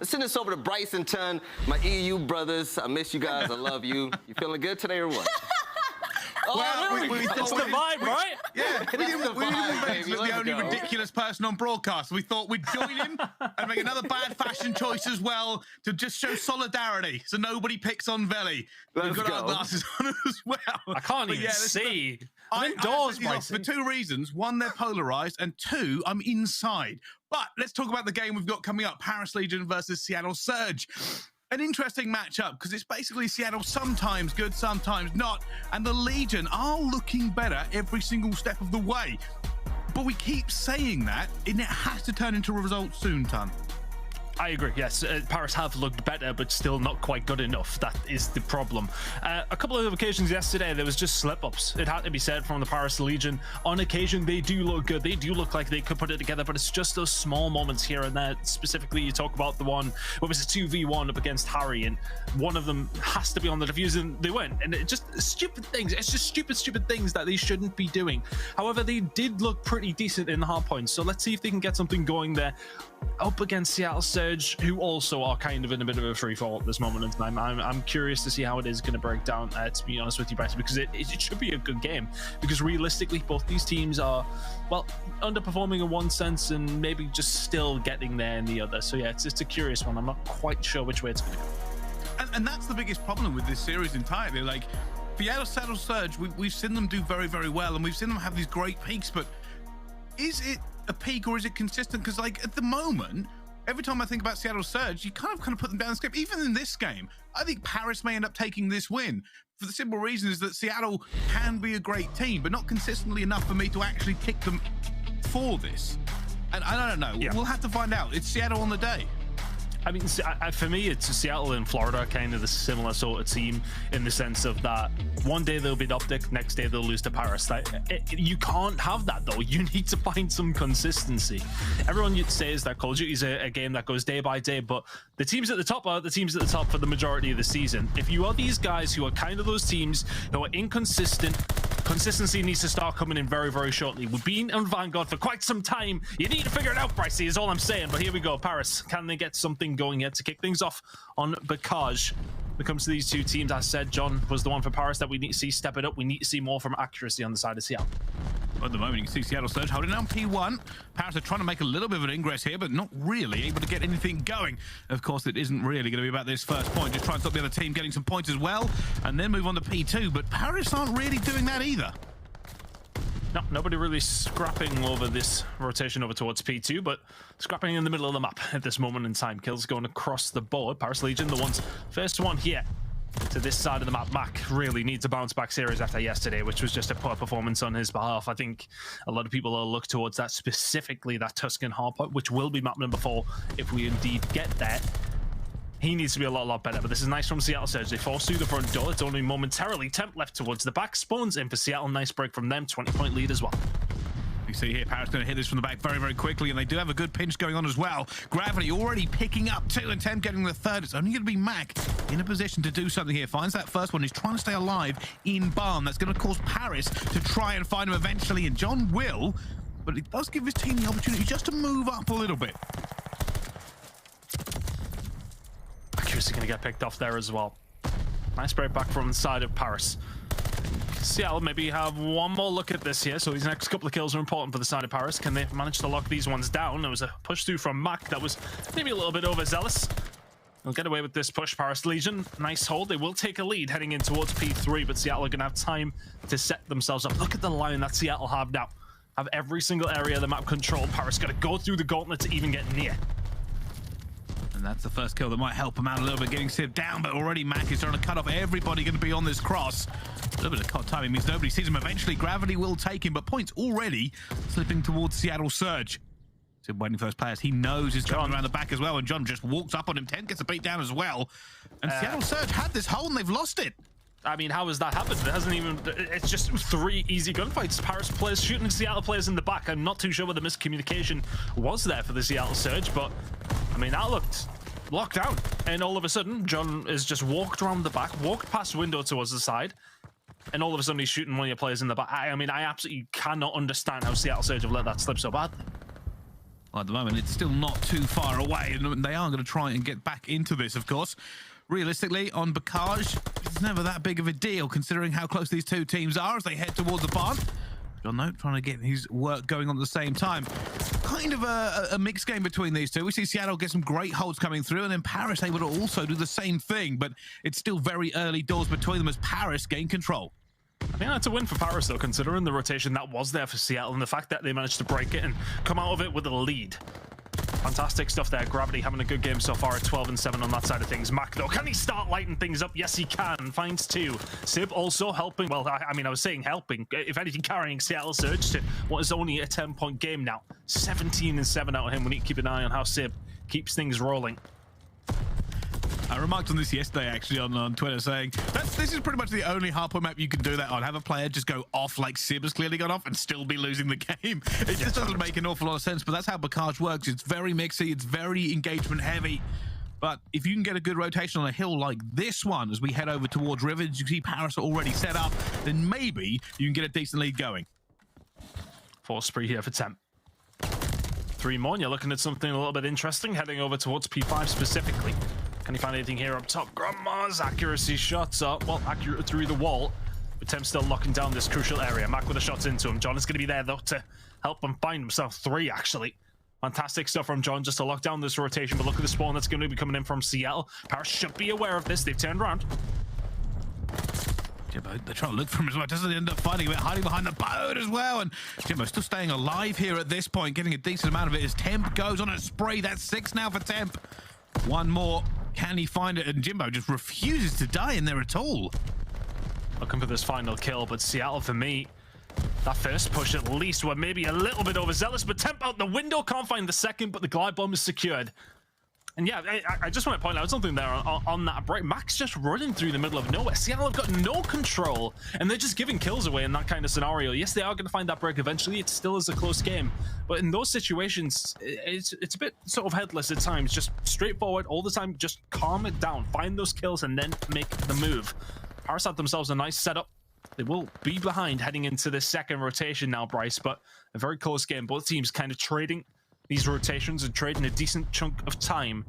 Let's send this over to Bryce and Ton, my EU brothers. I miss you guys. I love you. You feeling good today or what? Well, we thought that's the vibe, right? Yeah, we didn't want Ben to look the only ridiculous person on broadcast. We thought we'd join him and make another bad fashion choice as well to just show solidarity, so nobody picks on Veli. We've got our glasses on as well. I can't even see. I'm indoors, for two reasons. One, they're polarized, and two, I'm inside. But let's talk about the game we've got coming up: Paris Legion versus Seattle Surge. An interesting matchup because it's basically Seattle sometimes good, sometimes not, and the Legion are looking better every single step of the way. But we keep saying that, and it has to turn into a result soon, Ton. I agree, yes. Paris have looked better, but still not quite good enough. That is the problem. A couple of occasions yesterday, there was just slip-ups. It had to be said from the Paris Legion. On occasion, they do look good. They do look like they could put it together, but it's just those small moments here and there. Specifically, you talk about the one, what was it, 2v1 up against Harry, and one of them has to be on the defuse, and they went. And it just stupid things. It's just stupid things that they shouldn't be doing. However, they did look pretty decent in the hard points, so let's see if they can get something going there. Up against Seattle Surge, who also are kind of in a bit of a free fall at this moment in time. I'm curious to see how it is going to break down, to be honest with you, Bryce, because it should be a good game. Because realistically, both these teams are, well, underperforming in one sense and maybe just still getting there in the other. So yeah, it's a curious one. I'm not quite sure which way it's going to go. And that's the biggest problem with this series entirely. Like, Seattle Surge, we've seen them do very, very well, and we've seen them have these great peaks, but is it a peak or is it consistent? Because like at the moment, every time I think about Seattle Surge, you kind of put them down the script. Even in this game, I think Paris may end up taking this win for the simple reason is that Seattle can be a great team, but not consistently enough for me to actually kick them for this. And I don't know. Yeah. We'll have to find out. It's Seattle on the day. I mean, for me, it's Seattle and Florida, kind of the similar sort of team in the sense of that one day they'll beat OpTic, next day they'll lose to Paris. You can't have that, though. You need to find some consistency. Everyone says that Call of Duty is a game that goes day by day, but the teams at the top are the teams at the top for the majority of the season. If you are these guys who are kind of those teams who are inconsistent, consistency needs to start coming in very, very shortly. We've been on Vanguard for quite some time. You need to figure it out, Brycey, is all I'm saying. But here we go. Paris, can they get something going yet to kick things off on Bakaj? When it comes to these two teams, as I said, John was the one for Paris that we need to see step it up. We need to see more from accuracy on the side of Seattle. At the moment, you can see Seattle Surge holding down P1. Paris are trying to make a little bit of an ingress here, but not really able to get anything going. Of course, it isn't really going to be about this first point. Just try and stop the other team getting some points as well, and then move on to P2. But Paris aren't really doing that either. No, nobody really scrapping over this rotation over towards P2, but scrapping in the middle of the map at this moment in time. Kills going across the board. Paris Legion, the ones first one here to this side of the map. Mack really needs a bounce back series after yesterday, which was just a poor performance on his behalf. I think a lot of people will look towards that, specifically that Tuscan hardpoint, which will be map number 4 if we indeed get there. He needs to be a lot better, but this is nice from Seattle Surge. They force through the front door. It's only momentarily. Temp left towards the back. Spawns in for Seattle. Nice break from them. 20-point lead as well. You see here, Paris going to hit this from the back very, very quickly, and they do have a good pinch going on as well. Gravity already picking up 2 and Temp getting the third. It's only going to be Mack in a position to do something here. Finds that first one. He's trying to stay alive in Barn. That's going to cause Paris to try and find him eventually, and John will, but it does give his team the opportunity just to move up a little bit. Accuracy going to get picked off there as well. Nice break back from the side of Paris. Seattle maybe have one more look at this here. So these next couple of kills are important for the side of Paris. Can they manage to lock these ones down? There was a push through from Mack that was maybe a little bit overzealous. They'll get away with this push. Paris Legion, nice hold. They will take a lead heading in towards P3, but Seattle are going to have time to set themselves up. Look at the line that Seattle have now. Have every single area of the map controlled. Paris got to go through the gauntlet to even get near. And that's the first kill that might help him out a little bit, getting Simp down, but already Mack is trying to cut off everybody going to be on this cross. A little bit of cut timing means nobody sees him. Eventually, Gravity will take him, but points already slipping towards Seattle Surge. Simp waiting for those players. He knows he's coming around the back as well, and John just walks up on him. 10 gets a beat down as well. And Seattle Surge had this hole, and they've lost it. I mean, how has that happened? It hasn't even... It's just 3 easy gunfights. Paris players shooting Seattle players in the back. I'm not too sure where the miscommunication was there for the Seattle Surge, but, I mean, that looked locked down. And all of a sudden, John has just walked around the back, walked past window towards the side, and all of a sudden he's shooting one of your players in the back. I mean, I absolutely cannot understand how Seattle Surge have let that slip so badly. Well, at the moment, it's still not too far away, and they are going to try and get back into this, of course. Realistically, on Bakaj, it's never that big of a deal, considering how close these two teams are as they head towards the barn. John Note trying to get his work going on at the same time. Kind of a mixed game between these two. We see Seattle get some great holds coming through, and then Paris able to also do the same thing, but it's still very early doors between them as Paris gain control. I think that's a win for Paris, though, considering the rotation that was there for Seattle and the fact that they managed to break it and come out of it with a lead. Fantastic stuff there. Gravity having a good game so far at 12-7 on that side of things. Mack, though, can he start lighting things up? Yes, he can. Finds 2. Simp also helping. Well, I mean, I was saying helping. If anything, carrying Seattle Surge to what is only a 10-point game now. 17-7 out of him. We need to keep an eye on how Simp keeps things rolling. I remarked on this yesterday, actually, on Twitter, saying this is pretty much the only hardpoint map you can do that on. Have a player just go off like Sib has clearly gone off and still be losing the game. It just doesn't make an awful lot of sense, but that's how Bakaj works. It's very mixy, it's very engagement heavy. But if you can get a good rotation on a hill like this one, as we head over towards Rivers, you see Paris already set up, then maybe you can get a decent lead going. 4 spree here for Temp. 3 more, and you're looking at something a little bit interesting, heading over towards P5 specifically. Can he find anything here up top? Grandma's accuracy shots up. Well, accurate through the wall. But Tem's still locking down this crucial area. Mack with the shots into him. John is going to be there, though, to help him find himself 3, actually. Fantastic stuff from John just to lock down this rotation. But look at the spawn that's going to be coming in from Seattle. Paris should be aware of this. They've turned around. Jimbo, they're trying to look for him as well. Doesn't end up finding him, hiding behind the boat as well. And Jimbo still staying alive here at this point, getting a decent amount of it as Temp goes on a spree. That's 6 now for Temp. 1 more. Can he find it? And Jimbo just refuses to die in there at all. Looking for this final kill, but Seattle, for me, that first push at least were maybe a little bit overzealous, but Temp out the window, can't find the second, but the glide bomb is secured. And yeah, I just want to point out something there on that break. Mack's just running through the middle of nowhere. Seattle have got no control, and they're just giving kills away in that kind of scenario. Yes, they are going to find that break eventually. It still is a close game. But in those situations, it's a bit sort of headless at times. Just straightforward all the time. Just calm it down. Find those kills and then make the move. Paris have themselves a nice setup. They will be behind heading into the second rotation now, Bryce, but a very close game. Both teams kind of trading these rotations and trading a decent chunk of time.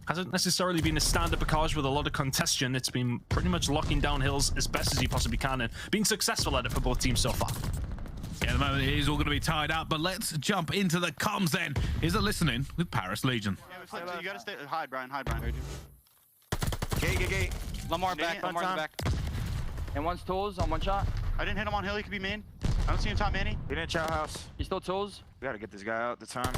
Hasn't necessarily been a standard Bakaj with a lot of congestion. It's been pretty much locking down hills as best as you possibly can and being successful at it for both teams so far. Yeah, at the moment it is all going to be tied up, but let's jump into the comms then. Here's a listening with Paris Legion. Yeah, you gotta stay. Hide, Brian. Hide, Brian. Gate. Lamar back. Lamar in the back. And one's tools on 1 shot. I didn't hit him on hill. He could be main. I don't see him top Manny. We didn't chow house. He's still tools. We gotta get this guy out the time.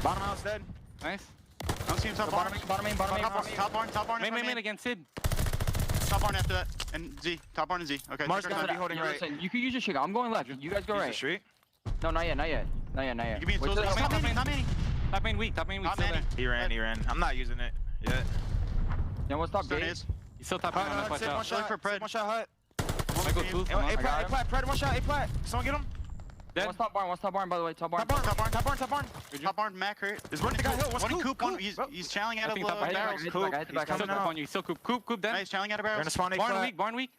Bottom house dead. Nice. I don't see him top barn. Bottom main. Top barn. Main against Sid. Top barn after that. And Z. Top barn and Z. Okay. Mark's take our gonna time. be holding right. Listen, you can use your shit. I'm going left. You guys go Use right. the street. No, not yet. You can be in Wait tools. till Top the- Manny. Top main weak. Top Still Manny. there. He ran. I'm not using it yet. Yeah, what's top Stone gate? is. He's still top Hut, main. hut, sit, one Look shot. for Pred. One shot hut. I go tools. A plat, Pred, one shot, A plat. Someone get him. What's top barn, by the way? Top barn. Top barn. Mack hurt. There's one guy hill. One coop. He's channeling out of top back. barrels. Hit the back. He's coming on you. Still coop then. He's channeling out of They're in barrels. the spawn A plat. Barn weak.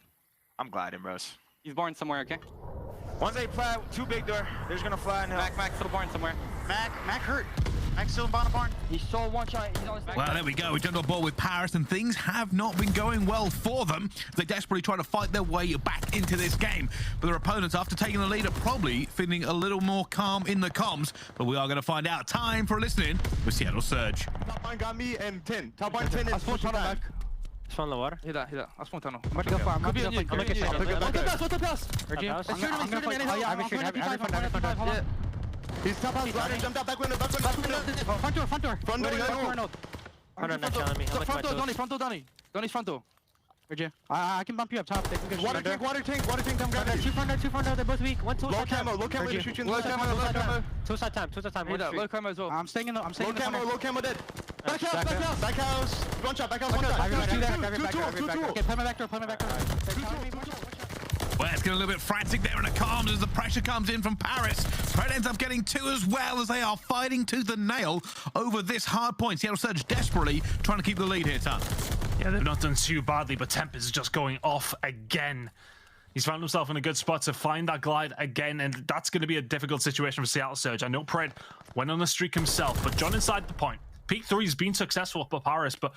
I'm gliding, bros. He's barn somewhere, okay? One's A plat, 2 big door. They're just gonna fly in hill. Mack still barn somewhere. Mack hurt. Mack's still in bottom barn. He saw 1 shot. He's on his Well, there we go. We jumped on board with Paris, and things have not been going well for them. They desperately try to fight their way back into this game. But their opponents, after taking the lead, are probably feeling a little more calm in the comms. But we are going to find out. Time for listening with Seattle Surge. Top barn got me and 10. Top barn 10 is pushing back. Spawn lower. Hit that. I'll spawn tunnel. Could be on you. I'll make it Pick it back up. What's the pass? Urgent. I'm gonna fight. He's top house. Riding. Jumped out. Back window. Front door. Front door. Hold on, not challenge me. I'll make my toes. Front door, Donnie. Donnie's front door. Urgent. I can bump you up top. They can get Water tank. Come grab it. Two front door. They're both weak. One tool Low side time. camo to shoot you in the Low camo. Two side time. Hit that. Low camo as well. I'm staying in the Low camo dead. Back house. One shot. Okay, play my back door. Well, it's getting a little bit frantic there in the comms as the pressure comes in from Paris. Pred ends up getting 2 as well as they are fighting tooth and nail over this hard point. Seattle Surge desperately trying to keep the lead here, Tom. Yeah, they've not done too badly, but Temp is just going off again. He's found himself in a good spot to find that glide again, and that's going to be a difficult situation for Seattle Surge. I know Pred went on a streak himself, but John inside the point. Peak 3's been successful for Paris, but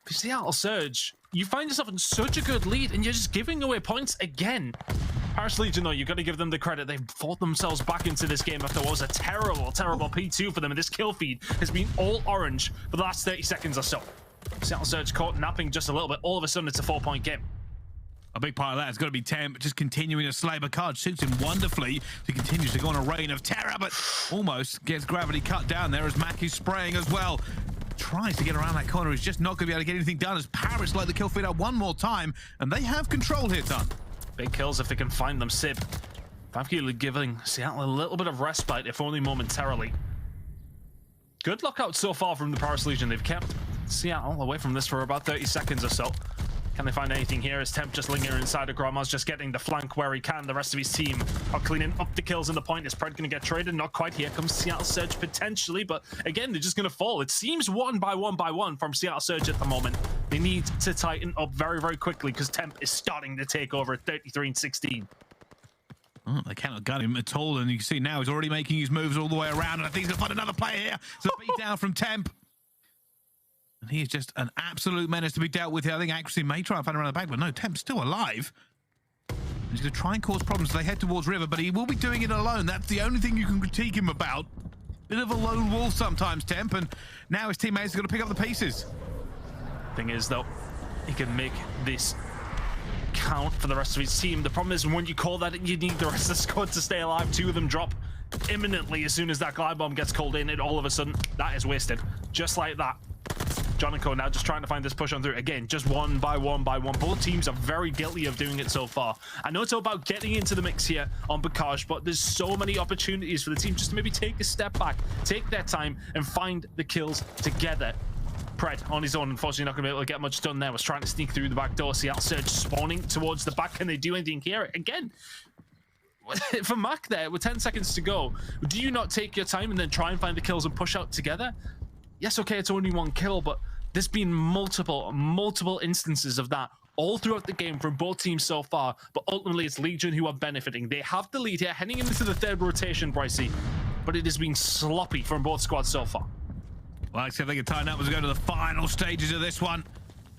for Seattle Surge, you find yourself in such a good lead, and you're just giving away points again. Paris Legion, though, you've got to give them the credit. They've fought themselves back into this game after what was a terrible, terrible P2 for them, and this kill feed has been all orange for the last 30 seconds or so. Seattle Surge caught napping just a little bit. All of a sudden, it's a 4-point game. A big part of that has got to be Temp just continuing to slay, but card suits him wonderfully to continue to go on a reign of terror, but almost gets gravity cut down there as Mack is spraying as well. Tries to get around that corner. He's just not going to be able to get anything done as Paris light the kill feed up one more time, and they have control here, done. Big kills if they can find them. Simp, FaZe giving Seattle a little bit of respite, if only momentarily. Good lockout so far from the Paris Legion. They've kept Seattle away from this for about 30 seconds or so. Can they find anything here? Is Temp just lingering inside of Gromaz, just getting the flank where he can? The rest of his team are cleaning up the kills in the point. Is Pred going to get traded? Not quite. Here comes Seattle Surge potentially, but again, they're just going to fall. It seems one by one from Seattle Surge at the moment. They need to tighten up very, very quickly because Temp is starting to take over at 33-16. Oh, they cannot gun him at all, and you can see now he's already making his moves all the way around, and I think he's going to find another player here. It's a beat down from Temp. And he is just an absolute menace to be dealt with here. I think Accuracy may try and find around the back, but no, Temp's still alive. He's going to try and cause problems as they head towards River, but he will be doing it alone. That's the only thing you can critique him about. Bit of a lone wolf sometimes, Temp, and now his teammates are going to pick up the pieces. Thing is, though, he can make this count for the rest of his team. The problem is when you call that, you need the rest of the squad to stay alive. Two of them drop imminently as soon as that glide bomb gets called in, and all of a sudden, that is wasted. Just like that. John and Co now just trying to find this push on through. Again, just one by one by one. Both teams are very guilty of doing it so far. I know it's all about getting into the mix here on Bakaj, but there's so many opportunities for the team just to maybe take a step back, take their time, and find the kills together. Pred on his own, unfortunately not going to be able to get much done there. Was trying to sneak through the back door. Seattle Surge spawning towards the back. Can they do anything here? Again, for Mack there, with 10 seconds to go, do you not take your time and then try and find the kills and push out together? Yes, okay, it's only one kill, but there's been multiple instances of that all throughout the game from both teams so far, but ultimately it's Legion who are benefiting. They have the lead here, heading into the third rotation, Brycey, but it has been sloppy from both squads so far. Well, I think they can tighten up as we go to the final stages of this one.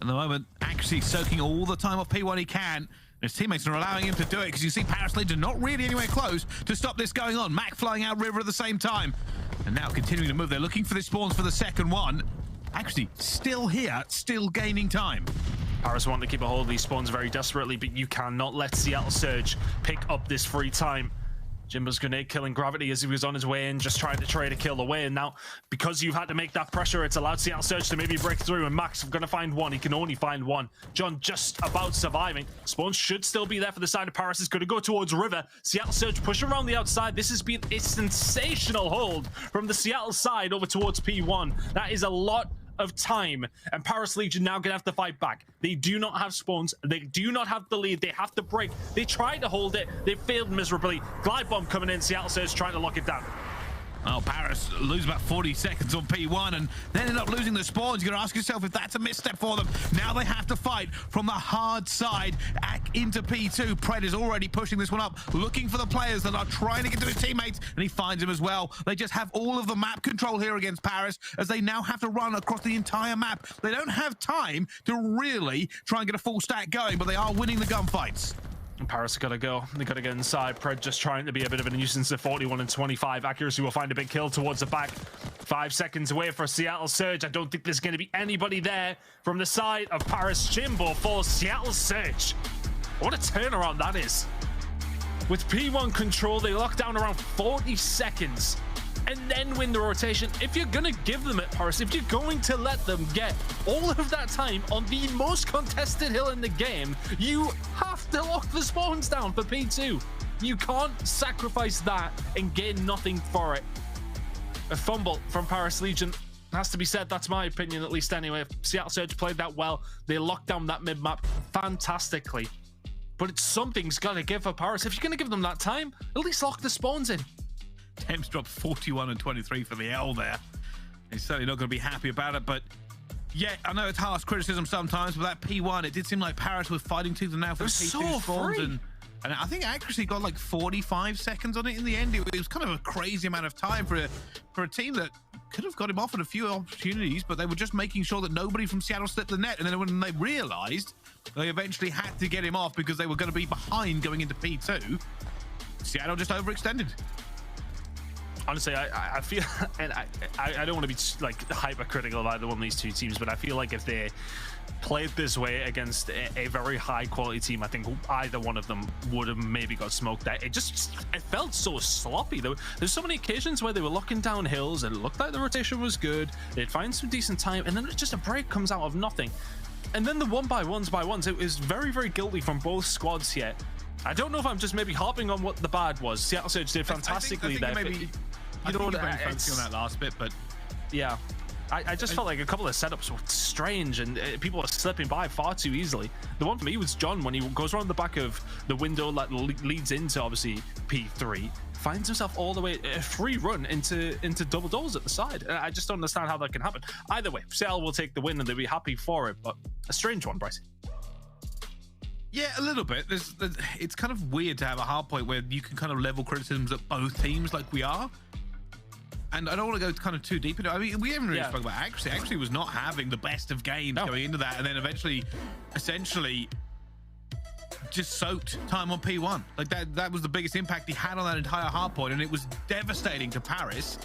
At the moment, actually soaking all the time off P1 he can. His teammates are allowing him to do it because you see Paris Legion not really anywhere close to stop this going on. Mack flying out River at the same time. And now continuing to move. They're looking for the spawns for the second one. Actually, still here, still gaining time. Paris want to keep a hold of these spawns very desperately, but you cannot let Seattle Surge pick up this free time. Jimbo's grenade killing Gravity as he was on his way in, just trying to trade a kill away. And now, because you've had to make that pressure, it's allowed Seattle Surge to maybe break through. And Mack's going to find one. He can only find one. John just about surviving. Spawns should still be there for the side of Paris. It's going to go towards River. Seattle Surge push around the outside. This has been a sensational hold from the Seattle side over towards P1. That is a lot of time, and Paris Legion now gonna have to fight back. They do not have spawns, they do not have the lead, they have to break. They tried to hold it, they failed miserably. Glide bomb coming in, Seattle Surge trying to lock it down. Oh, Paris lose about 40 seconds on P1 and then end up losing the spawns. You're gonna ask yourself if that's a misstep for them. Now they have to fight from the hard side into P2. Pred is already pushing this one up, looking for the players that are trying to get to his teammates, and he finds him as well. They just have all of the map control here against Paris as they now have to run across the entire map. They don't have time to really try and get a full stack going, but they are winning the gunfights. Paris gotta go. They gotta get inside. Pred just trying to be a bit of a nuisance at 41 and 25. Accuracy will find a big kill towards the back. 5 seconds away for Seattle Surge. I don't think there's going to be anybody there from the side of Paris. Jimbo for Seattle Surge. What a turnaround that is. With P1 control, they lock down around 40 seconds and then win the rotation. If you're going to give them it, Paris, if you're going to let them get all of that time on the most contested hill in the game, you have to lock the spawns down for P2. You can't sacrifice that and gain nothing for it. A fumble from Paris Legion has to be said. That's my opinion, at least anyway. Seattle Surge played that well. They locked down that mid-map fantastically. But something's got to give for Paris. If you're going to give them that time, at least lock the spawns in. Temps dropped 41 and 23 for the L there. He's certainly not going to be happy about it, but yeah, I know it's harsh criticism sometimes, but that P1, it did seem like Paris was fighting tooth and nail for the P2 spawns, and And I think accuracy got like 45 seconds on it in the end. It was kind of a crazy amount of time for a team that could have got him off at a few opportunities, but they were just making sure that nobody from Seattle slipped the net. And then when they realized they eventually had to get him off because they were going to be behind going into P2, Seattle just overextended. Honestly, I feel, and I don't want to be like hypercritical of either one of these two teams, but I feel like if they played this way against a very high quality team, I think either one of them would have maybe got smoked out. It felt so sloppy. There's so many occasions where they were locking down hills and it looked like the rotation was good. They'd find some decent time, and then just a break comes out of nothing. And then the 1-by-1s, it was very, very guilty from both squads here. I don't know if I'm just maybe harping on what the bad was. Seattle Surge did fantastically there. You know, focusing on that last bit, but yeah, I just felt like a couple of setups were strange and people are slipping by far too easily. The one for me was John when he goes around the back of the window that leads into obviously P3, finds himself all the way a free run into double doors at the side. And I just don't understand how that can happen. Either way, Seattle will take the win and they'll be happy for it, but a strange one, Bryce. Yeah, a little bit. It's kind of weird to have a hard point where you can kind of level criticisms at both teams like we are. And I don't want to go kind of too deep into it. I mean, we haven't really spoken about accuracy. Accuracy was not having the best of games going into that, and then eventually, essentially, just soaked time on P1. Like that was the biggest impact he had on that entire hard point, and it was devastating to Paris,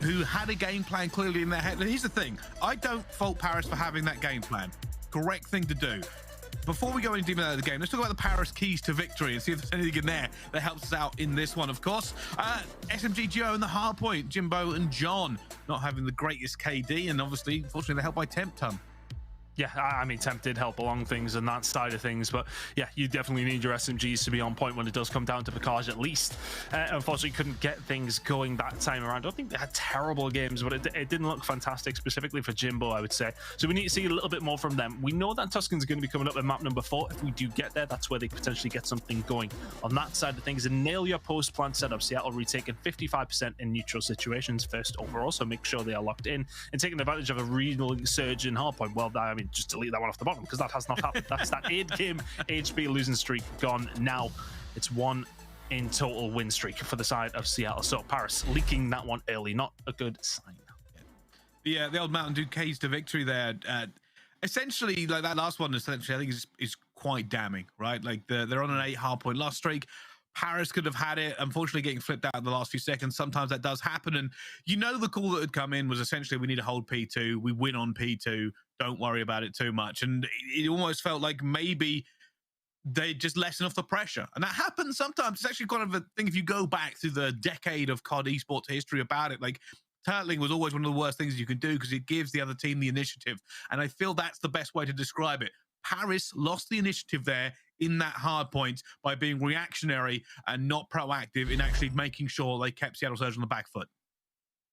who had a game plan clearly in their head. And here's the thing: I don't fault Paris for having that game plan. Correct thing to do. Before we go any deeper into the game, let's talk about the Paris keys to victory and see if there's anything in there that helps us out in this one, of course. SMG Geo and the hard point, Jimbo and John not having the greatest KD, and obviously, unfortunately, they're helped by Temp Ton. Yeah, I mean, Temp did help along things and that side of things, but yeah, you definitely need your SMGs to be on point when it does come down to Package at least. Unfortunately, couldn't get things going that time around. I don't think they had terrible games, but it didn't look fantastic, specifically for Jimbo, I would say. So we need to see a little bit more from them. We know that Tuscan's going to be coming up with map number 4. If we do get there, that's where they potentially get something going on that side of things. And nail your post-plant setup. Seattle retaking 55% in neutral situations first overall, so make sure they are locked in and taking advantage of a real surge in hardpoint. Well, I mean, just delete that one off the bottom because that has not happened. That's that 8-game HP losing streak gone now. It's 1 in total win streak for the side of Seattle. So Paris leaking that one early, not a good sign. Yeah, the old Mountain Dew keys to victory there. Essentially, like that last one, essentially, I think is quite damning, right? Like they're on an 8 hardpoint loss streak. Paris could have had it, unfortunately getting flipped out in the last few seconds. Sometimes that does happen. And you know, the call that had come in was essentially, we need to hold P2. We win on P2. Don't worry about it too much. And it almost felt like maybe they just lessen off the pressure. And that happens sometimes. It's actually kind of a thing if you go back through the decade of COD esports history about it. Like, turtling was always one of the worst things you can do because it gives the other team the initiative. And I feel that's the best way to describe it. Paris lost the initiative there in that hard point by being reactionary and not proactive in actually making sure they kept Seattle Surge on the back foot.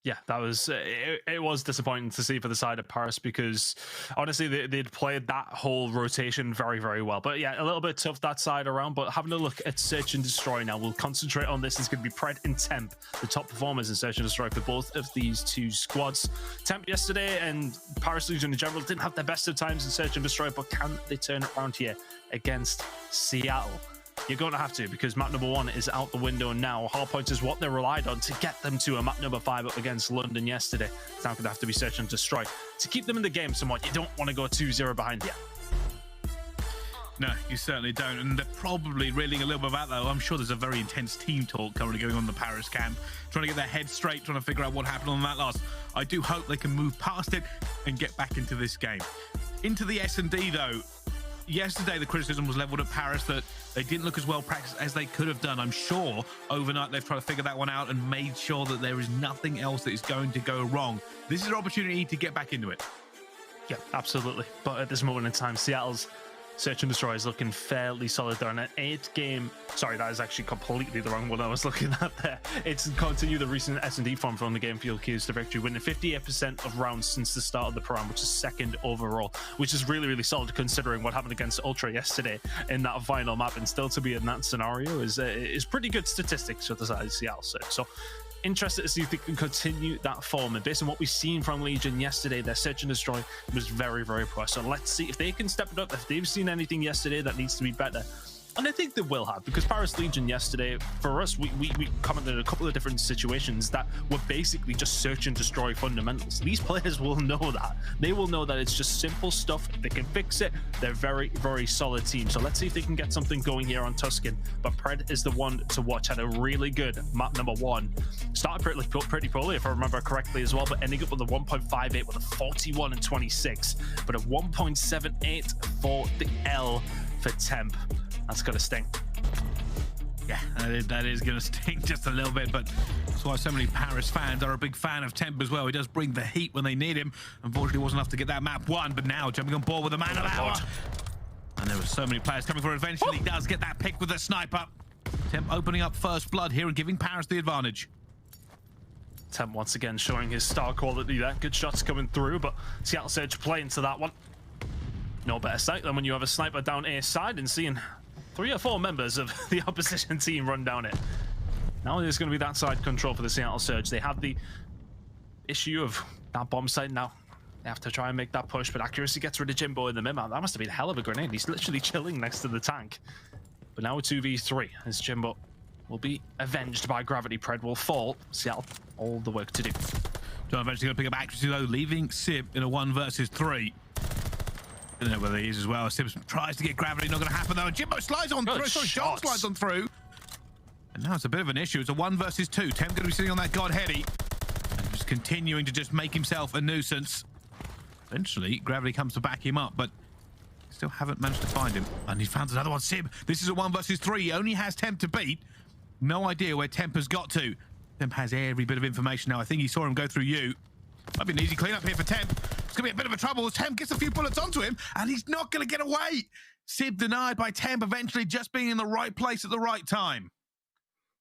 Yeah, that was it was disappointing to see for the side of Paris because honestly they'd played that whole rotation very, very well. But yeah, a little bit tough that side around. But having a look at Search and Destroy now, we'll concentrate on this. It's going to be Pred and Temp, the top performers in Search and Destroy for both of these two squads. Temp yesterday and Paris Legion in general didn't have their best of times in Search and Destroy, but can they turn it around here against Seattle? You're going to have to, because map number 1 is out the window now. Hardpoint is what they relied on to get them to a map number 5 up against London yesterday. It's now going to have to be Search and Destroy to keep them in the game somewhat. You don't want to go 2-0 behind yet. No, you certainly don't. And they're probably reeling a little bit about that. I'm sure there's a very intense team talk currently going on in the Paris camp, trying to get their heads straight, trying to figure out what happened on that loss. I do hope they can move past it and get back into this game. Into the S&D, though. Yesterday, the criticism was leveled at Paris that they didn't look as well practiced as they could have done. I'm sure overnight they've tried to figure that one out and made sure that there is nothing else that is going to go wrong. This is an opportunity to get back into it. Yeah, absolutely. But at this moment in time, Seattle's Search and Destroy is looking fairly solid. They're on an 8-game... Sorry, that is actually completely the wrong one I was looking at there. It's continued the recent S&D form from the game field keys to victory, winning 58% of rounds since the start of the program, which is 2nd overall, which is really, really solid considering what happened against Ultra yesterday in that final map. And still to be in that scenario is pretty good statistics for the side of Seattle. So interested to see if they can continue that form. And based on what we've seen from Legion yesterday, their Search and Destroy was very, very poor. So let's see if they can step it up. If they've seen anything yesterday that needs to be better, And I think they will have, because Paris Legion yesterday, for us, we commented on a couple of different situations that were basically just search and destroy fundamentals. These players will know that. They will know that it's just simple stuff. If they can fix it, they're very, very solid team. So let's see if they can get something going here on Tuscan. But Pred is the one to watch. Had a really good map number 1. Started pretty poorly, if I remember correctly as well, but ending up with a 1.58 with a 41 and 26. But a 1.78 for the L for Temp. That's gonna sting. Yeah, that is going to sting just a little bit, but that's why so many Paris fans are a big fan of Temp as well. He does bring the heat when they need him. Unfortunately, it wasn't enough to get that map 1, but now jumping on board with the man of hour. And there were so many players coming through. Eventually, he does get that pick with the sniper. Temp opening up first blood here and giving Paris the advantage. Temp once again showing his star quality there. Good shots coming through, but Seattle Surge play into that one. No better sight than when you have a sniper down A side and seeing 3 or 4 members of the opposition team run down it. Now there's going to be that side control for the Seattle Surge. They have the issue of that bomb site now. They have to try and make that push, but accuracy gets rid of Jimbo in the mid-map. That must have been a hell of a grenade. He's literally chilling next to the tank. But now a 2v3 as Jimbo will be avenged by gravity. Pred will fall. Seattle, all the work to do. John eventually going to pick up accuracy though, leaving Simp in a 1 versus 3. I don't know whether he is as well. Simp tries to get gravity, not going to happen though. And Jimbo slides on through. Sorry, John slides on through. And now it's a bit of an issue. It's a 1 versus 2. Temp going to be sitting on that God Heady. And just continuing to just make himself a nuisance. Eventually, gravity comes to back him up, but still haven't managed to find him. And he found another one. Simp, this is a 1 versus 3. He only has Temp to beat. No idea where Temp has got to. Temp has every bit of information now. I think he saw him go through you. Might be an easy cleanup here for Temp. It's going to be a bit of a trouble as Temp gets a few bullets onto him, and he's not going to get away. Simp denied by Temp, eventually just being in the right place at the right time.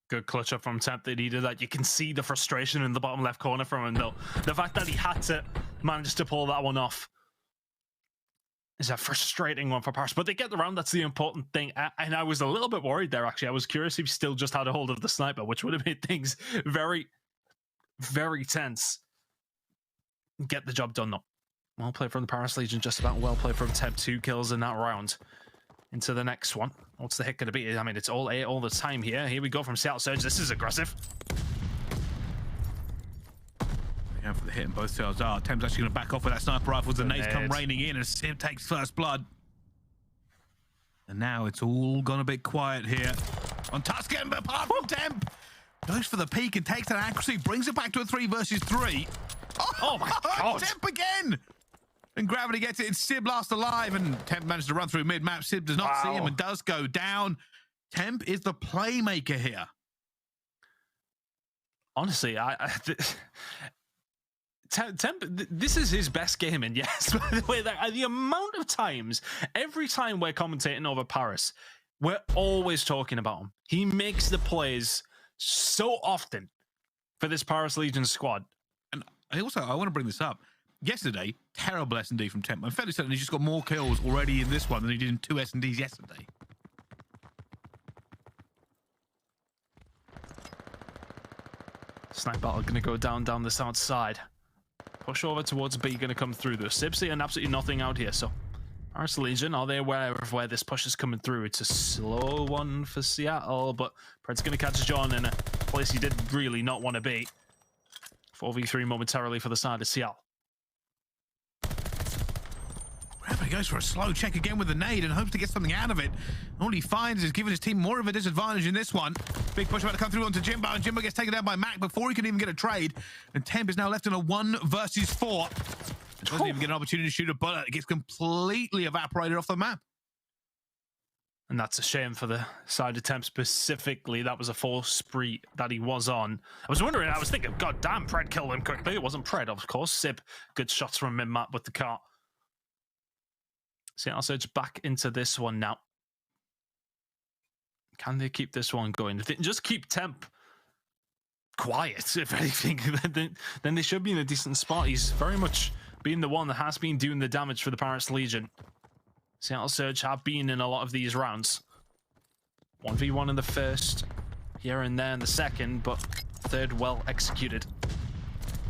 Good clutch up from Temp. They needed that. You can see the frustration in the bottom left corner from him, though. The fact that he had to manage to pull that one off is a frustrating one for Paris. But they get the round. That's the important thing. And I was a little bit worried there, actually. I was curious if he still just had a hold of the sniper, which would have made things very, very tense. Get the job done, though. Well played from the Paris Legion, just about well played from Temp. 2 kills in that round. Into the next one. What's the hit going to be? I mean, it's all A all the time here. Here we go from Seattle Surge. This is aggressive. Yeah, for the hit in both sides. Temp's actually going to back off with that sniper rifle as the nades come raining in as Simp takes first blood. And now it's all gone a bit quiet here on Tuscan, but apart from Temp, goes for the peak and takes that accuracy, brings it back to a 3 versus 3. Oh my God. Temp again! And gravity gets it, it's Sib last alive, and Temp managed to run through mid-map. Sib does not see him and does go down. Temp is the playmaker here. Honestly, Temp, this is his best game, and yes, by the way, the amount of times, every time we're commentating over Paris, we're always talking about him. He makes the plays so often for this Paris Legion squad. And I want to bring this up. Yesterday, terrible S&D from Temp. I'm fairly certain he's just got more kills already in this one than he did in 2 S&Ds yesterday. Snipe battle going to go down this outside. Push over towards B, going to come through. The Sib seeing absolutely nothing out here, so Paris Legion, are they aware of where this push is coming through? It's a slow one for Seattle, but Pred's going to catch John in a place he did really not want to be. 4v3 momentarily for the side of Seattle. He goes for a slow check again with the nade and hopes to get something out of it. All he finds is giving his team more of a disadvantage in this one. Big push about to come through onto Jimbo, and Jimbo gets taken down by Mack before he can even get a trade. And Temp is now left in a 1 versus 4. Doesn't even get an opportunity to shoot a bullet. It gets completely evaporated off the map. And that's a shame for the side of Temp specifically. That was a 4 spree that he was on. I was wondering, I was thinking, God damn, Pred killed him quickly. It wasn't Pred, of course. Sib, good shots from mid-map with the cart. Seattle Surge back into this one now. Can they keep this one going? If they just keep Temp quiet, if anything, then they should be in a decent spot. He's very much been the one that has been doing the damage for the Paris Legion. Seattle Surge have been in a lot of these rounds. 1v1 in the first, here and there in the second, but third well executed.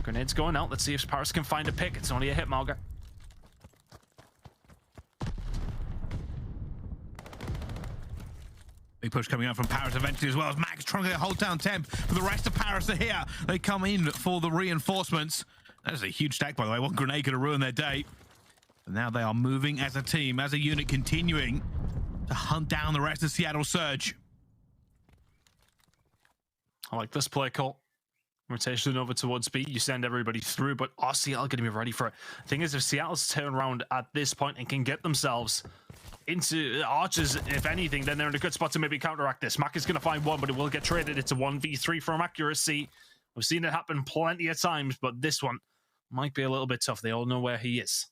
Grenades going out. Let's see if Paris can find a pick. It's only a hit, Malga. Big push coming out from Paris eventually as well as Mack's trying to hold down temp. But the rest of Paris are here. They come in for the reinforcements. That is a huge stack, by the way. One grenade could have ruined their day. But now they are moving as a team, as a unit, continuing to hunt down the rest of Seattle Surge. I like this play, Cole. Rotation over towards B. You send everybody through, but are Seattle going to be ready for it? Thing is, if Seattle's turn around at this point and can get themselves into archers, if anything, then they're in a good spot to maybe counteract this. Mack is going to find one, but it will get traded. It's a 1v3 from accuracy. We've seen it happen plenty of times, but this one might be a little bit tough. They all know where he is.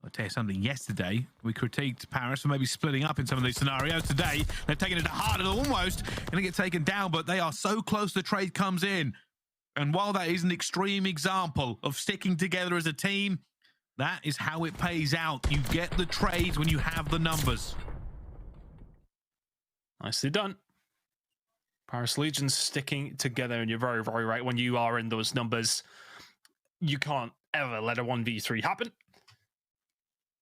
I'll tell you something, yesterday we critiqued Paris for maybe splitting up in some of these scenarios. Today, they're taking it to heart and almost going to get taken down, but they are so close the trade comes in. And while that is an extreme example of sticking together as a team, that is how it pays out. You get the trades when you have the numbers. Nicely done. Paris Legion's sticking together, and you're very, very right. When you are in those numbers, you can't ever let a 1v3 happen.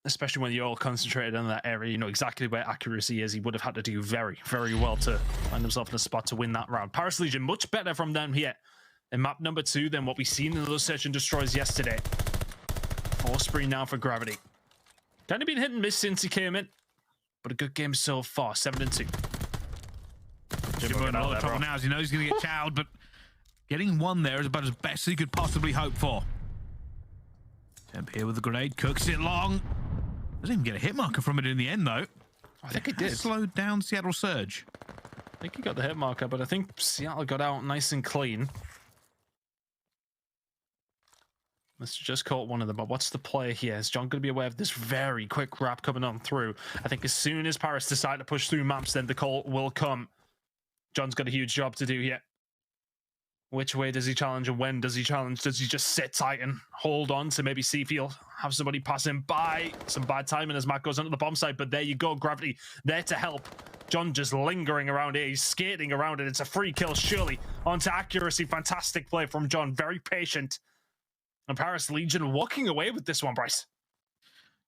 Especially when you're all concentrated on that area, you know exactly where accuracy is. He would have had to do very, very well to find himself in a spot to win that round. Paris Legion, much better from them here in map number 2 than what we've seen in those search and destroys yesterday. 4 spree now for Gravity. Kind of been hit and miss since he came in, but a good game so far, 7-2. Jimbo in a lot of trouble now as he knows he's going to get chowed, but getting one there is about as best he could possibly hope for. Temp here with the grenade, cooks it long. Doesn't even get a hit marker from it in the end, though. I think he did. Slowed down Seattle Surge. I think he got the hit marker, but I think Seattle got out nice and clean. Must have just caught one of them, but what's the play here? Is John going to be aware of this very quick wrap coming on through? I think as soon as Paris decide to push through maps, then the call will come. John's got a huge job to do here. Which way does he challenge and when does he challenge? Does he just sit tight and hold on to maybe Seafield, have somebody pass him by? Some bad timing as Mack goes onto the bomb site, but there you go, Gravity there to help. John just lingering around here. He's skating around it. It's a free kill, surely. Onto accuracy. Fantastic play from John. Very patient. And Paris Legion walking away with this one, Bryce.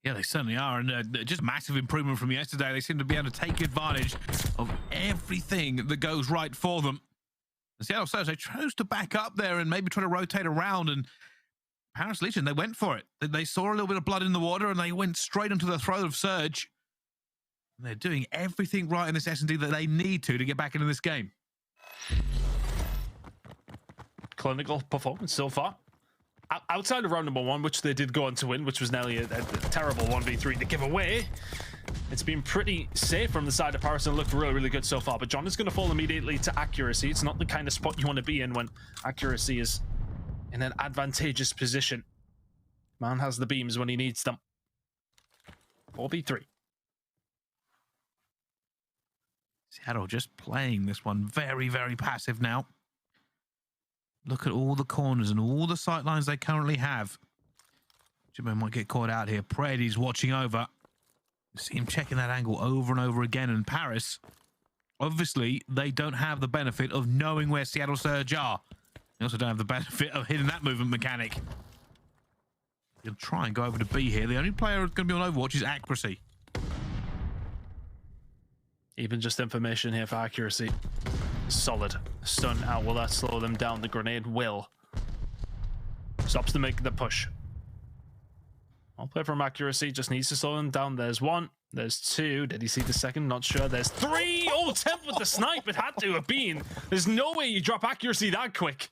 Yeah, they certainly are. And just massive improvement from yesterday. They seem to be able to take advantage of everything that goes right for them. The Seattle Surge, they chose to back up there and maybe try to rotate around. And Paris Legion, they went for it. They saw a little bit of blood in the water and they went straight into the throat of Surge. And they're doing everything right in this S&D that they need to get back into this game. Clinical performance so far. Outside of round number 1, which they did go on to win, which was nearly a terrible 1v3 to give away, it's been pretty safe from the side of Paris and looked really, really good so far. But John is going to fall immediately to accuracy. It's not the kind of spot you want to be in when accuracy is in an advantageous position. Man has the beams when he needs them. 4v3. Seattle just playing this one very, very passive now. Look at all the corners and all the sight lines they currently have. Jimbo might get caught out here. Preddy's watching over. You see him checking that angle over and over again. And Paris, obviously, they don't have the benefit of knowing where Seattle Surge are. They also don't have the benefit of hitting that movement mechanic. He'll try and go over to B here. The only player who's going to be on Overwatch is accuracy. Even just information here for accuracy. Solid. Stun out. Will that slow them down? The grenade will. Stops them making the push. I'll play from accuracy. Just needs to slow them down. There's 1. There's 2. Did he see the second? Not sure. There's 3. Oh, Temp with the snipe. It had to have been. There's no way you drop accuracy that quick.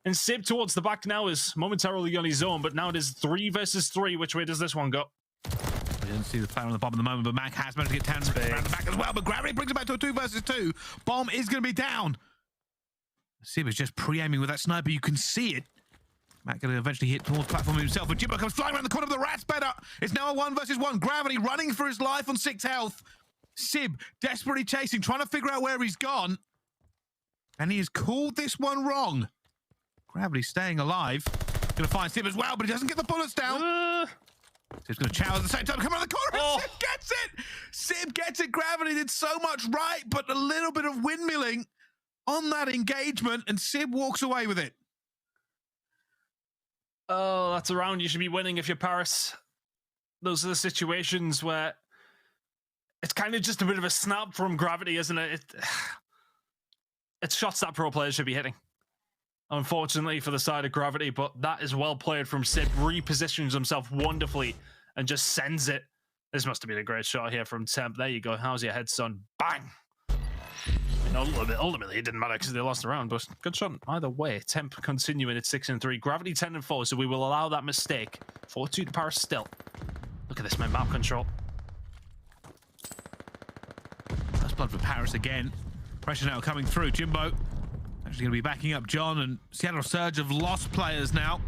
And Simp towards the back now is momentarily on his own, but now it is 3 versus 3. Which way does this one go? I didn't see the player on the bottom at the moment, but Mack has managed to get 10 around the back as well. But Gravity brings it back to a 2 versus 2. Bomb is going to be down. Sib is just pre-aiming with that sniper. You can see it. Mack going to eventually hit towards platform himself, but Jimbo comes flying around the corner of the Rat's better. It's now a 1 versus 1. Gravity running for his life on 6 health. Sib desperately chasing, trying to figure out where he's gone. And he has called this one wrong. Gravity staying alive. Going to find Sib as well, but he doesn't get the bullets down. Sib's going to chow at the same time. Come around the corner. Oh. Sib gets it. Sib gets it. Gravity did so much right, but a little bit of windmilling on that engagement, and Sib walks away with it. Oh, that's a round you should be winning if you're Paris. Those are the situations where it's kind of just a bit of a snap from Gravity, isn't it? It's shots that pro players should be hitting. Unfortunately for the side of Gravity, but that is well played from Simp. Repositions himself wonderfully and just sends it. This must have been a great shot here from Temp. There you go. How's your head, son? Bang! And ultimately, it didn't matter because they lost the round, but good shot either way. Temp continuing at 6-3. Gravity 10-4, so we will allow that mistake. 4-2 to Paris still. Look at this, man. Map control. First blood for Paris again. Pressure now coming through. Jimbo actually going to be backing up John, and Seattle Surge have lost players now.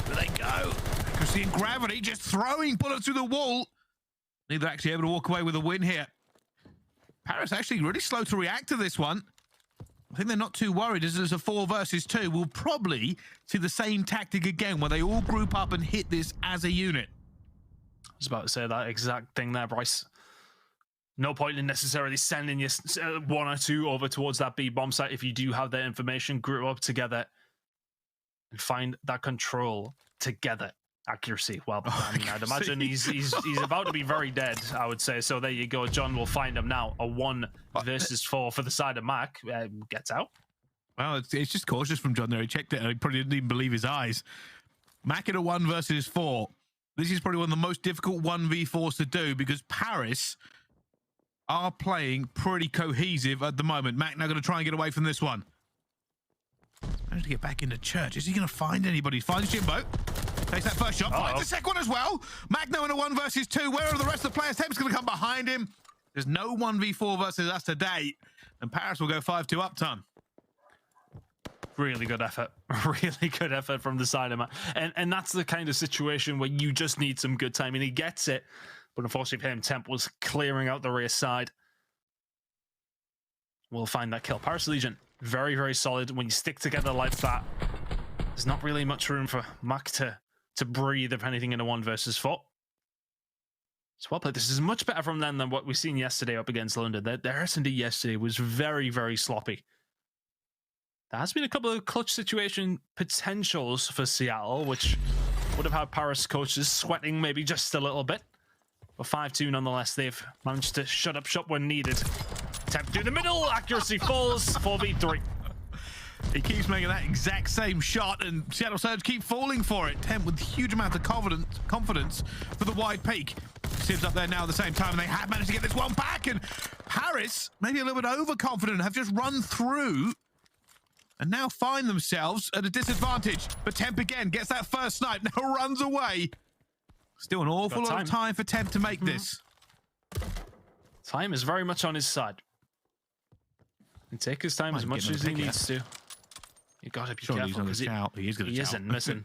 There they go. Accuracy and Gravity just throwing bullets through the wall. Neither actually able to walk away with a win here. Paris actually really slow to react to this one. I think they're not too worried as it's a 4 versus 2. We'll probably see the same tactic again where they all group up and hit this as a unit. I was about to say that exact thing there, Bryce. No point in necessarily sending your 1 or 2 over towards that B bomb site. If you do have that information, group up together and find that control together. Accuracy. Well, I mean, I'd imagine he's about to be very dead, I would say. So there you go. John will find him now. A 1 versus 4 for the side of Mack. Gets out. Well, it's just cautious from John there. He checked it and he probably didn't even believe his eyes. Mack at a 1 versus 4. This is probably one of the most difficult 1v4s to do because Paris are playing pretty cohesive at the moment. Mack now going to try and get away from this one. Managed to get back into church. Is he going to find anybody? Finds Jimbo. Takes that first shot. Finds the second one as well. Mack now in a 1 versus 2. Where are the rest of the players? Temp's going to come behind him. There's no 1v4 versus us today. And Paris will go 5-2 upturn. Really good effort. Really good effort from the side of Mack. And that's the kind of situation where you just need some good timing. He gets it. But unfortunately for him, Temp was clearing out the rear side. We'll find that kill. Paris Legion, very, very solid. When you stick together like that, there's not really much room for Mack to breathe, if anything, in a 1 versus 4. It's well played. This is much better from them than what we've seen yesterday up against London. Their S&D yesterday was very, very sloppy. There has been a couple of clutch situation potentials for Seattle, which would have had Paris coaches sweating maybe just a little bit. But 5-2 nonetheless, they've managed to shut up shop when needed. Temp through the middle, accuracy falls, 4v3. He keeps making that exact same shot, and Seattle Surge keep falling for it. Temp with huge amount of confidence for the wide peak. Sim's up there now at the same time, and they have managed to get this one back, and Paris, maybe a little bit overconfident, have just run through and now find themselves at a disadvantage. But Temp again gets that first snipe, now runs away. Still an awful lot of time for Temp to make this. Time is very much on his side. And take his time as much as he needs to. You gotta be careful because he isn't missing.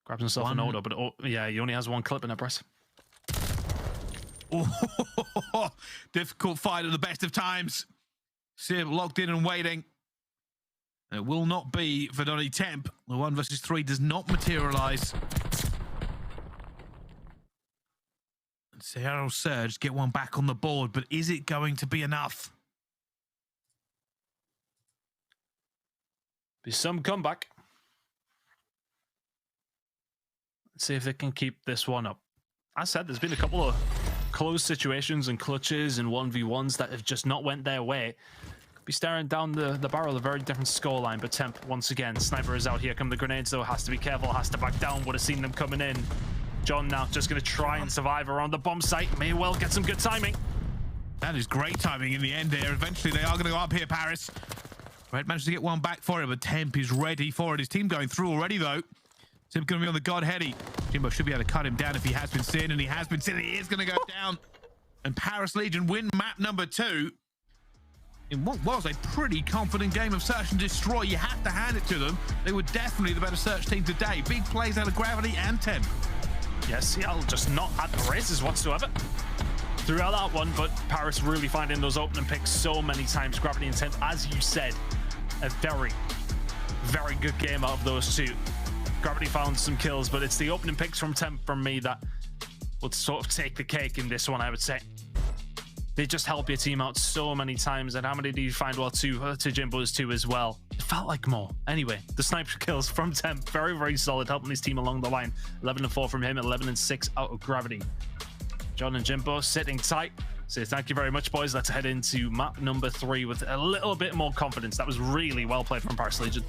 Grabs himself an auto, but yeah, he only has 1 clip in that press. Oh, difficult fight at the best of times. Simp locked in and waiting. It will not be for Donny Temp. The 1 versus 3 does not materialize. And Seattle Surge get one back on the board, but is it going to be enough? Be some comeback. Let's see if they can keep this one up. As I said, there's been a couple of close situations and clutches and 1v1s that have just not went their way. Be staring down the barrel, a very different scoreline, but Temp, once again, sniper is out. Here come the grenades, though, has to be careful, has to back down, would have seen them coming in. John now just going to try and survive around the bomb site, may well get some good timing. That is great timing in the end there. Eventually, they are going to go up here, Paris. Red managed to get one back for him, but Temp is ready for it. His team going through already, though. Simp going to be on the God Heady. Jimbo should be able to cut him down if he has been seen, and he has been seen. He is going to go down. And Paris Legion win map number 2. In what was a pretty confident game of search and destroy. You have to hand it to them. They were definitely the better search team today. Big plays out of Gravity and Temp. Yes, Seattle just not at the races whatsoever throughout that one, but Paris really finding those opening picks so many times. Gravity and Temp, as you said, a very, very good game out of those two. Gravity found some kills, but it's the opening picks from Temp from me that would sort of take the cake in this one, I would say. They just help your team out so many times. And how many do you find? Well, 2 to Jimbo's 2 as well. felt like more. Anyway, the sniper kills from Temp, very, very solid, helping his team along the line. 11-4 from him, 11-6 out of Gravity. John and Jimbo sitting tight. So thank you very much, boys. Let's head into map number 3 with a little bit more confidence. That was really well played from Paris Legion.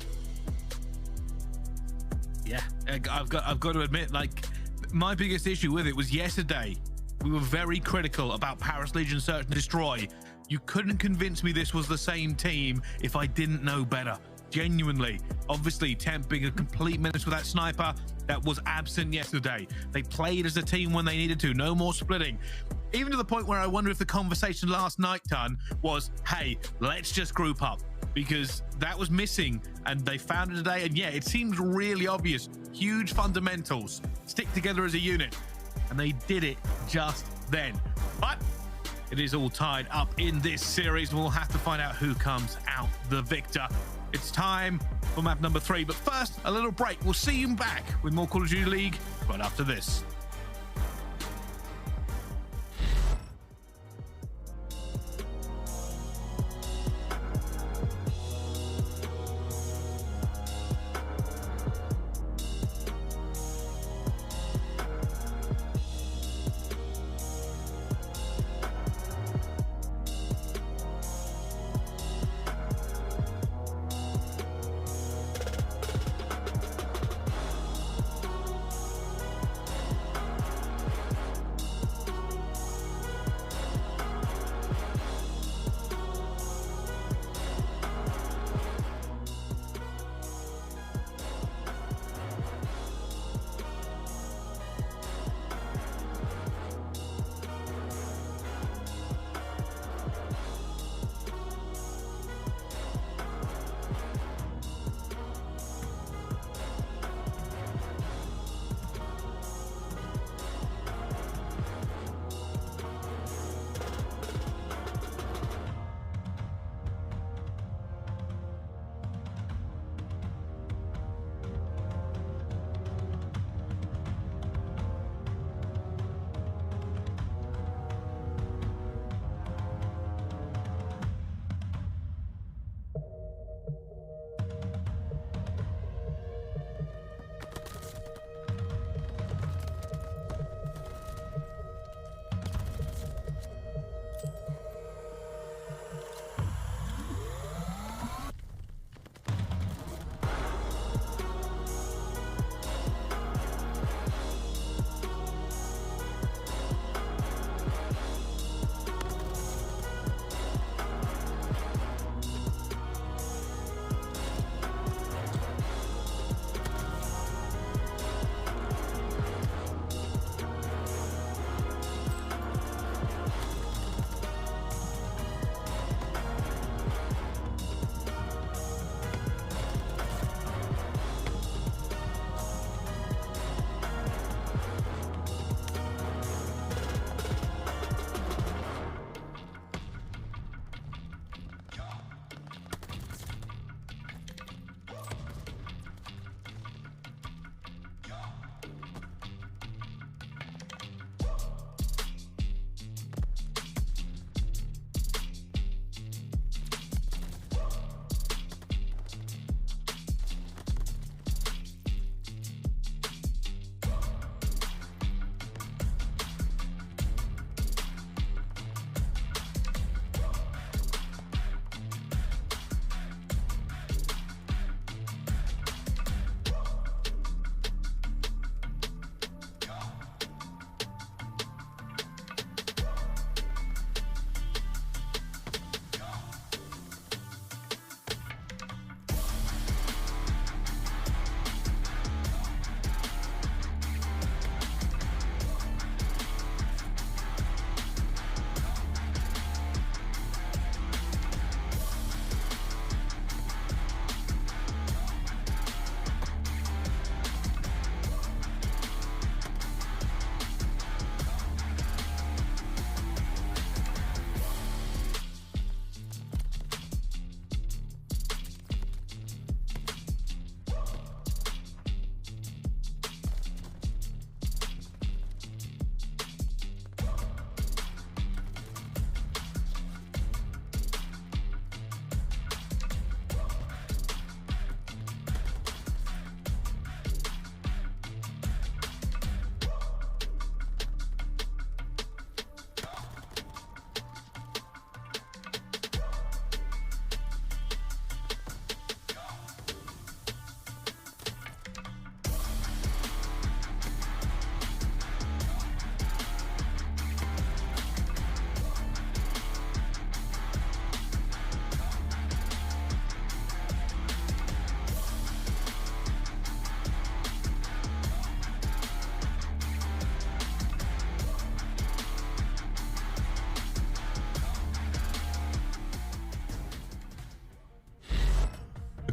Yeah, I've got to admit, like, my biggest issue with it was yesterday. We were very critical about Paris Legion Search and Destroy. You couldn't convince me this was the same team if I didn't know better. Genuinely. Obviously, Temp being a complete menace with that sniper that was absent yesterday. They played as a team when they needed to. No more splitting. Even to the point where I wonder if the conversation last night, Ton, was, hey, let's just group up. Because that was missing, and they found it today. And yeah, it seems really obvious. Huge fundamentals. Stick together as a unit. And they did it just then. But it is all tied up in this series. We'll have to find out who comes out the victor. It's time for map number 3. But first, a little break. We'll see you back with more Call of Duty League right after this.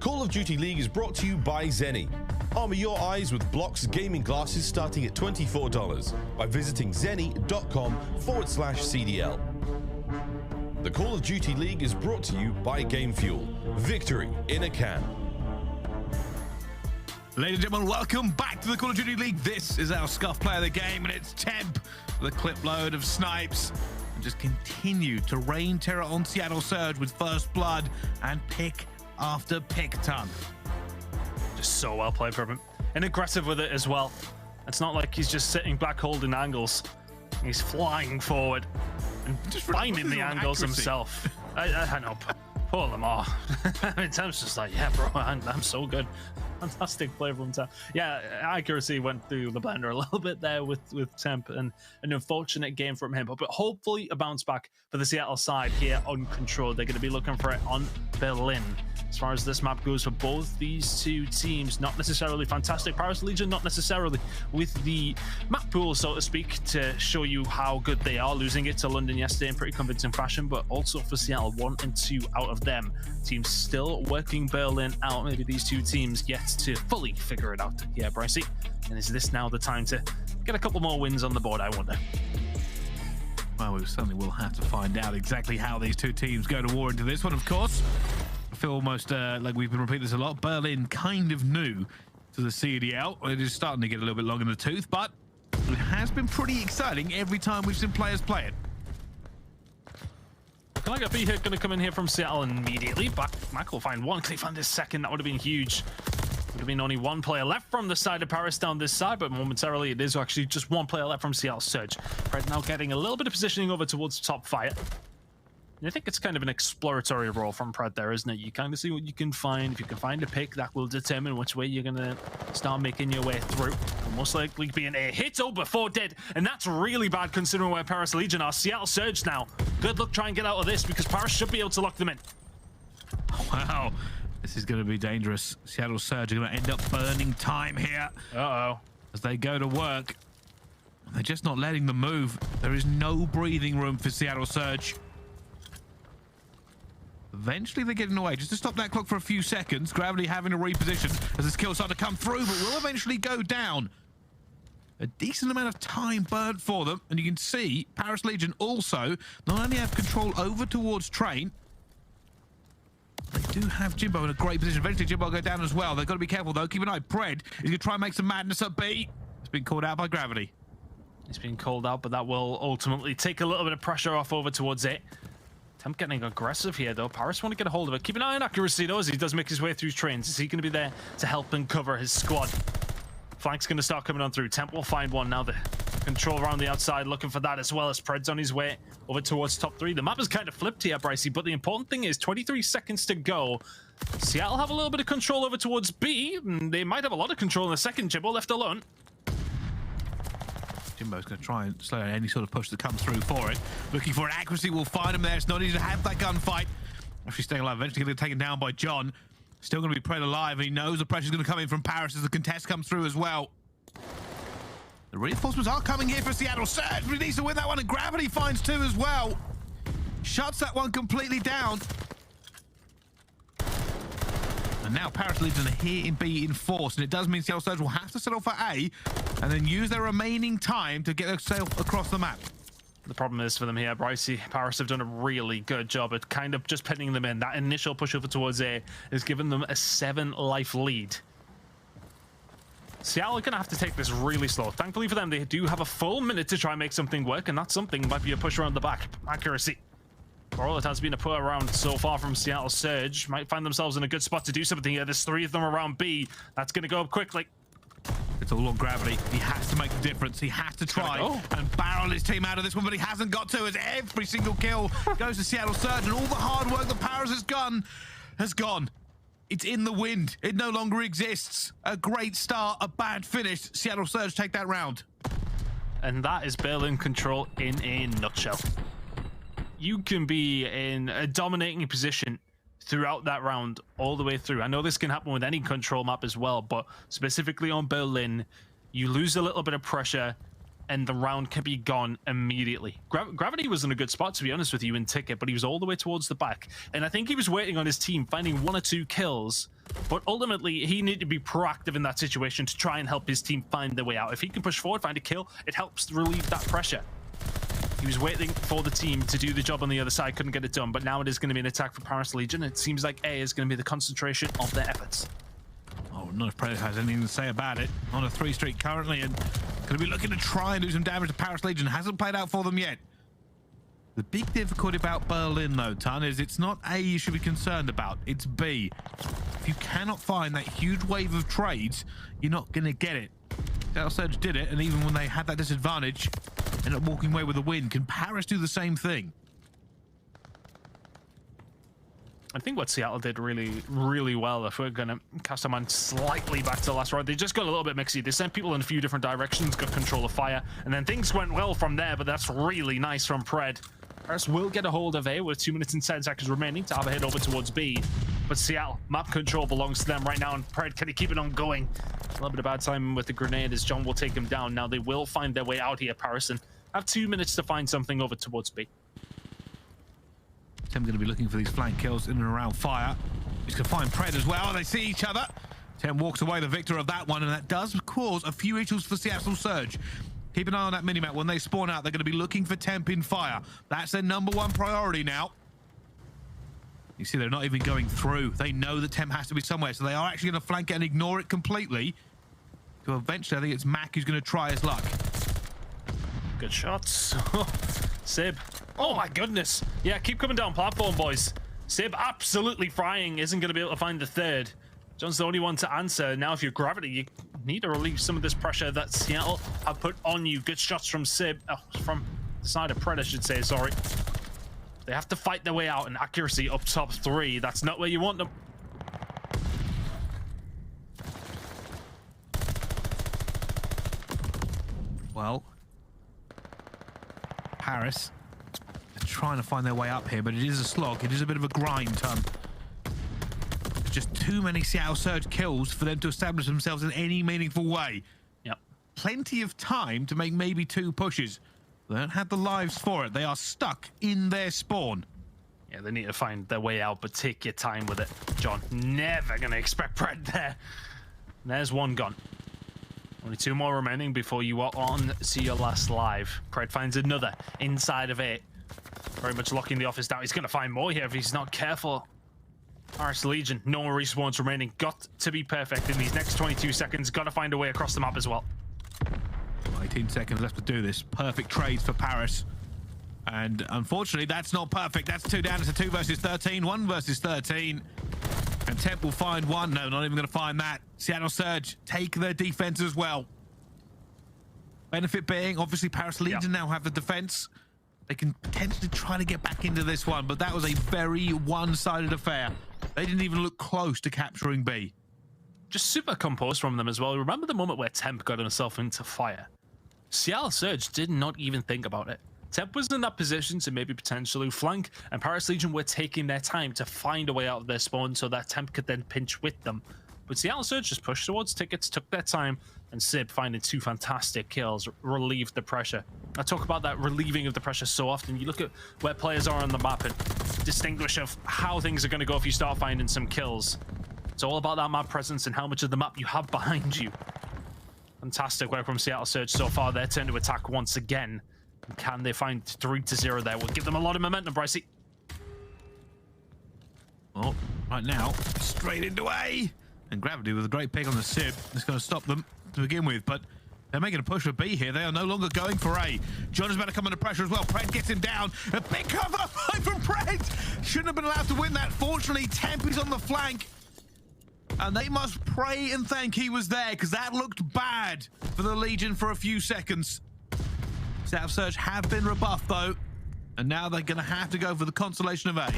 Call of Duty League is brought to you by Zenni. Armor your eyes with Block's gaming glasses starting at $24 by visiting zenni.com/CDL. The Call of Duty League is brought to you by Game Fuel. Victory in a can. Ladies and gentlemen, welcome back to the Call of Duty League. This is our scuff player of the game, and it's Temp with a clip load of snipes. And just continue to rain terror on Seattle Surge with first blood and pick after pick ton. Just so well played from him. And aggressive with it as well. It's not like he's just sitting back holding angles. He's flying forward and just finding the angles himself. I know. Poor Lamar. I mean, Temp's just like, yeah, bro, I'm so good. Fantastic play from Temp. Yeah, accuracy went through the blender a little bit there with Temp, and an unfortunate game from him. But hopefully a bounce back for the Seattle side here on Control. They're going to be looking for it on Berlin. As far as this map goes for both these two teams, not necessarily fantastic. Paris Legion, not necessarily with the map pool, so to speak, to show you how good they are. Losing it to London yesterday in pretty convincing fashion, but also for Seattle, 1 and 2 out of them. Teams still working Berlin out. Maybe these two teams yet to fully figure it out. Yeah, Brycey. And is this now the time to get a couple more wins on the board, I wonder? Well, we certainly will have to find out exactly how these two teams go to war into this one, of course. I feel almost like we've been repeating this a lot. Berlin kind of new to the CDL. It is starting to get a little bit long in the tooth, but it has been pretty exciting every time we've seen players play it. Can I get B hit going to come in here from Seattle immediately? Mack will find one. Can he find his second? That would have been huge. Would have been only one player left from the side of Paris down this side, but momentarily it is actually just one player left from Seattle Surge. Fred now getting a little bit of positioning over towards top fire. And I think it's kind of an exploratory role from Pred there, isn't it? You kind of see what you can find. If you can find a pick, that will determine which way you're going to start making your way through. It'll most likely being a hit before dead, and that's really bad considering where Paris Legion are. Seattle Surge now. Good luck trying to get out of this because Paris should be able to lock them in. Wow, this is going to be dangerous. Seattle Surge are going to end up burning time here. Uh-oh. As they go to work. They're just not letting them move. There is no breathing room for Seattle Surge. Eventually they're getting away. Just to stop that clock for a few seconds. Gravity having to reposition as this kill started to come through, but will eventually go down. A decent amount of time burnt for them. And you can see Paris Legion also not only have control over towards Train, they do have Jimbo in a great position. Eventually Jimbo will go down as well. They've got to be careful though. Keep an eye. Pred is going to try and make some madness at B. It's been called out by Gravity. He's been called out, but that will ultimately take a little bit of pressure off over towards it. Temp getting aggressive here, though. Paris want to get a hold of it. Keep an eye on accuracy, though, as he does make his way through trains. Is he going to be there to help and cover his squad? Flank's going to start coming on through. Temp will find one now. The control around the outside, looking for that as well as Pred's on his way over towards top 3. The map is kind of flipped here, Brycey, but the important thing is 23 seconds to go. Seattle have a little bit of control over towards B. They might have a lot of control in the second. Jimbo left alone. Jimbo's going to try and slow down any sort of push that comes through for it. Looking for an accuracy, will find him there. It's not easy to have that gunfight. Actually staying alive, eventually going to get taken down by John. Still going to be Pred alive, and he knows the pressure's going to come in from Paris as the contest comes through as well. The reinforcements are coming here for Seattle Surge, but he needs to win that one, and Gravity finds 2 as well. Shuts that one completely down. And now Paris Legion are here in B in force, and it does mean Seattle Surge will have to settle for A and then use their remaining time to get themselves across the map. The problem is for them here, Brycey, Paris have done a really good job at kind of just pinning them in. That initial push over towards A has given them a 7-life lead. Seattle are going to have to take this really slow. Thankfully for them, they do have a full minute to try and make something work, and that something might be a push around the back. Accuracy. For all it has been a put around so far from Seattle Surge, might find themselves in a good spot to do something here. There's 3 of them around B. That's going to go up quickly. It's all on Gravity. He has to make the difference. He has to try and barrel his team out of this one, but he hasn't got to, as every single kill goes to Seattle Surge, and all the hard work that Paris has gone. It's in the wind. It no longer exists. A great start, a bad finish. Seattle Surge take that round. And that is Berlin Control in a nutshell. You can be in a dominating position throughout that round all the way through. I know this can happen with any control map as well, but specifically on Berlin, you lose a little bit of pressure and the round can be gone immediately. Gravity was in a good spot, to be honest with you, in Ticket, but he was all the way towards the back. And I think he was waiting on his team, finding 1 or 2 kills. But ultimately, he needed to be proactive in that situation to try and help his team find their way out. If he can push forward, find a kill, it helps relieve that pressure. He was waiting for the team to do the job on the other side, couldn't get it done. But now it is going to be an attack for Paris Legion. It seems like A is going to be the concentration of their efforts. Oh, not if Predator has anything to say about it. On a 3 streak currently, and going to be looking to try and do some damage to Paris Legion. Hasn't played out for them yet. The big difficulty about Berlin, though, Ton, is it's not A you should be concerned about. It's B. If you cannot find that huge wave of trades, you're not going to get it. Seattle Surge did it, and even when they had that disadvantage, ended up walking away with a win. Can Paris do the same thing? I think what Seattle did really, really well, if we're going to cast our mind slightly back to the last round, they just got a little bit mixy. They sent people in a few different directions, got control of fire, and then things went well from there, but that's really nice from Pred. Paris will get a hold of A with 2 minutes and 10 seconds remaining to have a hit over towards B. But Seattle, map control belongs to them right now, and Pred, can he keep it on going? A little bit of bad timing with the grenade as John will take him down. Now they will find their way out here, Paris, and have 2 minutes to find something over towards B. Tim going to be looking for these flank kills in and around fire. He's going to find Pred as well. They see each other. Tim walks away the victor of that one, and that does cause a few issues for Seattle Surge. Keep an eye on that minimap. When they spawn out, they're going to be looking for Temp in fire. That's their #1 priority now. You see, they're not even going through. They know that Temp has to be somewhere, so they are actually going to flank it and ignore it completely. So eventually, I think it's Mack who's going to try his luck. Good shots. Sib. Oh my goodness. Yeah, keep coming down platform, boys. Sib absolutely frying. Isn't going to be able to find the third. John's the only one to answer. Now, if you're Gravity, you need to relieve some of this pressure that Seattle have put on you. Good shots from Sib. From the side of Pred, I should say, sorry. They have to fight their way out, and accuracy up top 3. That's not where you want them. Well, Paris are trying to find their way up here, but it is a slog. It is a bit of a grind, Ton. Just too many Seattle Surge kills for them to establish themselves in any meaningful way. Yep. Plenty of time to make maybe 2 pushes. They don't have the lives for it. They are stuck in their spawn. Yeah, they need to find their way out, but take your time with it, John. Never gonna expect Pred there. There's one gone. Only 2 more remaining before you are on to your last live. Pred finds another inside of it. Very much locking the office down. He's gonna find more here if he's not careful. Paris Legion, no more respawns remaining. Got to be perfect in these next 22 seconds. Got to find a way across the map as well. 18 seconds left to do this. Perfect trades for Paris. And unfortunately, that's not perfect. That's 2 down. It's a 2 versus 13. 1 versus 13. And Temp will find 1. No, not even going to find that. Seattle Surge take their defense as well. Benefit being, obviously, Paris Legion now have the defense. They can potentially try to get back into this one, but that was a very one-sided affair. They didn't even look close to capturing B. Just super composed from them as well. Remember the moment where Temp got himself into fire? Seattle Surge did not even think about it. Temp was in that position to maybe potentially flank, and Paris Legion were taking their time to find a way out of their spawn so that Temp could then pinch with them. But Seattle Surge just pushed towards tickets, took their time, and Sib, finding 2 fantastic kills, relieved the pressure. I talk about that relieving of the pressure so often. You look at where players are on the map and distinguish of how things are going to go if you start finding some kills. It's all about that map presence and how much of the map you have behind you. Fantastic work from Seattle Surge so far. Their turn to attack once again. And can they find 3-0 there? We'll give them a lot of momentum, Brycey. Well, right now, straight into A. And Gravity with a great pick on the Sib. It's going to stop them to begin with, but they're making a push for B here. They are no longer going for A. John is about to come under pressure as well. Pred gets him down. A big cover fight from Pred. Shouldn't have been allowed to win that. Fortunately, Temp is on the flank. And they must pray and thank he was there, because that looked bad for the Legion for a few seconds. Seattle Surge have been rebuffed, though. And now they're going to have to go for the consolation of A.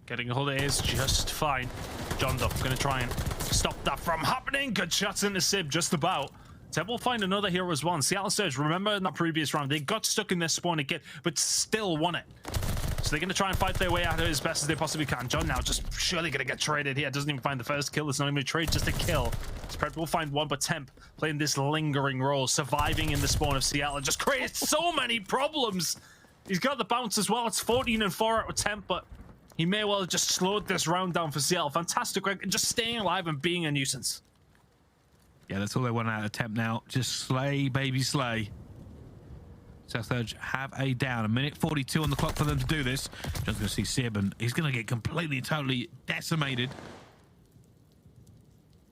Getting a hold of it is just fine. John, though, going to try and stop that from happening. Good shots into Sib, just about. Temp will find another hero as well. Seattle Surge, remember in that previous round, they got stuck in their spawn again, but still won it. So they're going to try and fight their way out of it as best as they possibly can. John now just surely going to get traded here. Doesn't even find the first kill. It's not even a trade, just a kill. Spread will find one, but Temp playing this lingering role, surviving in the spawn of Seattle, and just creates so many problems. He's got the bounce as well. It's 14-4 out with Temp, but he may well have just slowed this round down for Seattle. Fantastic, Røkkr, just staying alive and being a nuisance. Yeah, that's all they want out of Temp now. Just slay, baby, slay. South Surge have a down. 1:42 on the clock for them to do this. Just going to see Sib, and he's going to get completely, totally decimated.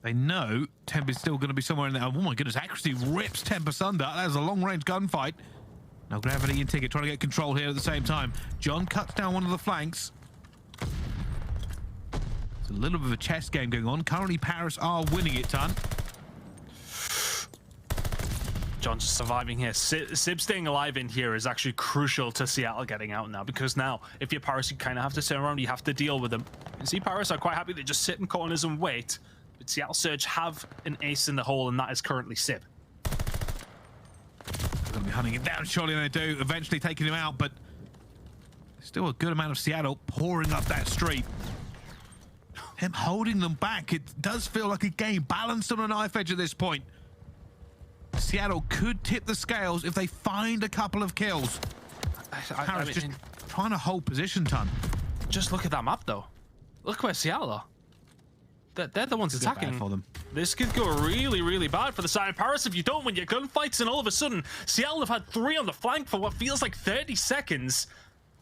They know Temp is still going to be somewhere in there. Oh my goodness, accuracy rips Temp asunder. That was a long-range gunfight. Now Gravity and Ticket trying to get control here at the same time. John cuts down one of the flanks. It's a little bit of a chess game going on. Currently, Paris are winning it, Ton. John's just surviving here. Sib staying alive in here is actually crucial to Seattle getting out now, because now, if you're Paris, you kind of have to turn around. You have to deal with them. You see, Paris are quite happy. They just sit in corners and wait. But Seattle Surge have an ace in the hole, and that is currently Sib. They're going to be hunting him down, surely they do, eventually taking him out, but still a good amount of Seattle pouring up that street. Him holding them back. It does feel like a game balanced on a knife edge at this point. Seattle could tip the scales if they find a couple of kills. Paris just trying to hold position, Ton. Just look at that map, though. Look where Seattle are. They're the ones attacking. For them. This could go really, really bad for the side of Paris if you don't win your gunfights, and all of a sudden, Seattle have had 3 on the flank for what feels like 30 seconds.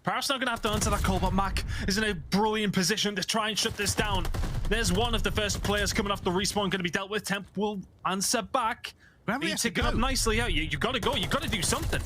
Paris not going to have to answer that call, but Mack is in a brilliant position to try and shut this down. There's one of the first players coming off the respawn going to be dealt with. Temp will answer back. Gravity has to ticking go. up nicely out. You got to go. You got to do something.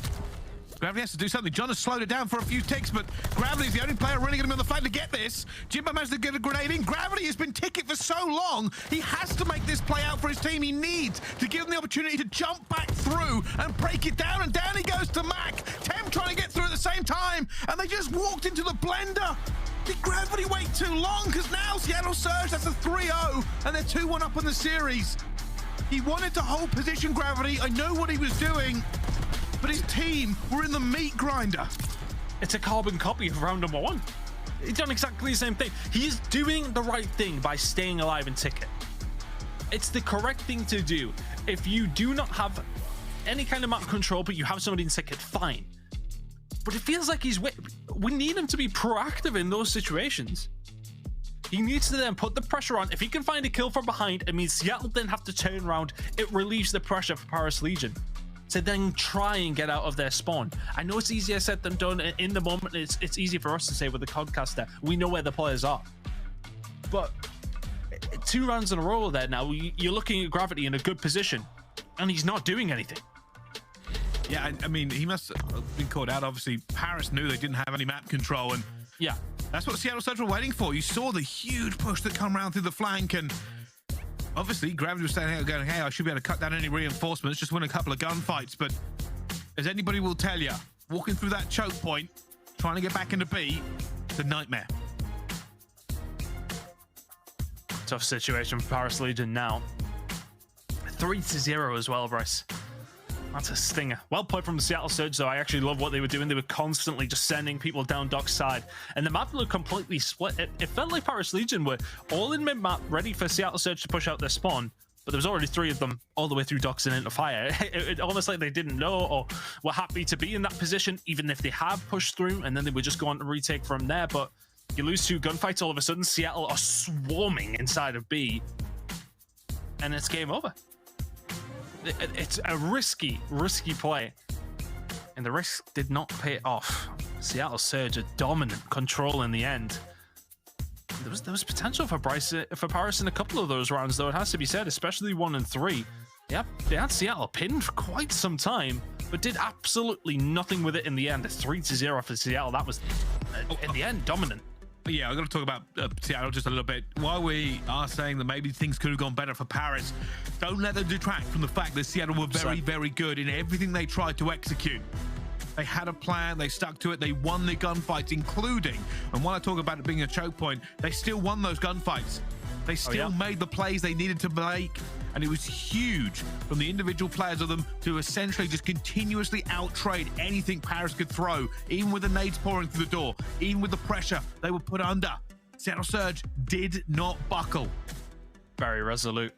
Gravity has to do something. John has slowed it down for a few ticks, but Gravity's the only player really going to be on the flank to get this. Jimbo managed to get a grenade in. Gravity has been Ticket for so long. He has to make this play out for his team. He needs to give them the opportunity to jump back through and break it down. And down he goes to Mack. Temp trying to get through at the same time. And they just walked into the blender. Did Gravity wait too long? Because now Seattle Surge, that's a 3-0. And they're 2-1 up in the series. He wanted to hold position, Gravity. I know what he was doing. But his team were in the meat grinder. It's a carbon copy of round number 1. He's done exactly the same thing. He is doing the right thing by staying alive in Ticket. It's the correct thing to do. If you do not have any kind of map control, but you have somebody in Ticket, fine. But it feels like we need him to be proactive in those situations. He needs to then put the pressure on. If he can find a kill from behind, it means Seattle then have to turn around. It relieves the pressure for Paris Legion to then try and get out of their spawn. I know it's easier said than done. In the moment, it's easy for us to say with the Codcaster. We know where the players are. But 2 rounds in a row there now, you're looking at Gravity in a good position, and he's not doing anything. Yeah, I mean, he must have been caught out. Obviously, Paris knew they didn't have any map control, and yeah, that's what Seattle Surge were waiting for. You saw the huge push that come around through the flank, and obviously, Gravity was standing out going, hey, I should be able to cut down any reinforcements, just win a couple of gunfights. But as anybody will tell you, walking through that choke point, trying to get back into B, it's a nightmare. Tough situation for Paris Legion now. 3-0 as well, Bryce. That's a stinger. Well played from the Seattle Surge, though. I actually love what they were doing. They were constantly just sending people down Doc's side. And the map looked completely split. It felt like Paris Legion were all in mid-map, ready for Seattle Surge to push out their spawn. But there was already 3 of them all the way through Doc's and into fire. It almost like they didn't know or were happy to be in that position, even if they have pushed through, and then they would just go on to retake from there. But you lose 2 gunfights, all of a sudden, Seattle are swarming inside of B. And it's game over. It's a risky play, and the risk did not pay off. Seattle Surge a dominant control in the end. There was potential for Paris in a couple of those rounds, though, it has to be said, especially 1 and 3. Yep, they had Seattle pinned for quite some time, but did absolutely nothing with it in the end. A 3-0 for Seattle. That was, in the end, dominant. Yeah, I'm going to talk about Seattle just a little bit. While we are saying that maybe things could have gone better for Paris, don't let them detract from the fact that Seattle were very, very good in everything they tried to execute. They had a plan, they stuck to it, they won the gunfights, including, and while I talk about it being a choke point, they still won those gunfights. They still made the plays they needed to make, and it was huge from the individual players of them to essentially just continuously out-trade anything Paris could throw, even with the nades pouring through the door, even with the pressure they were put under. Seattle Surge did not buckle. Very resolute.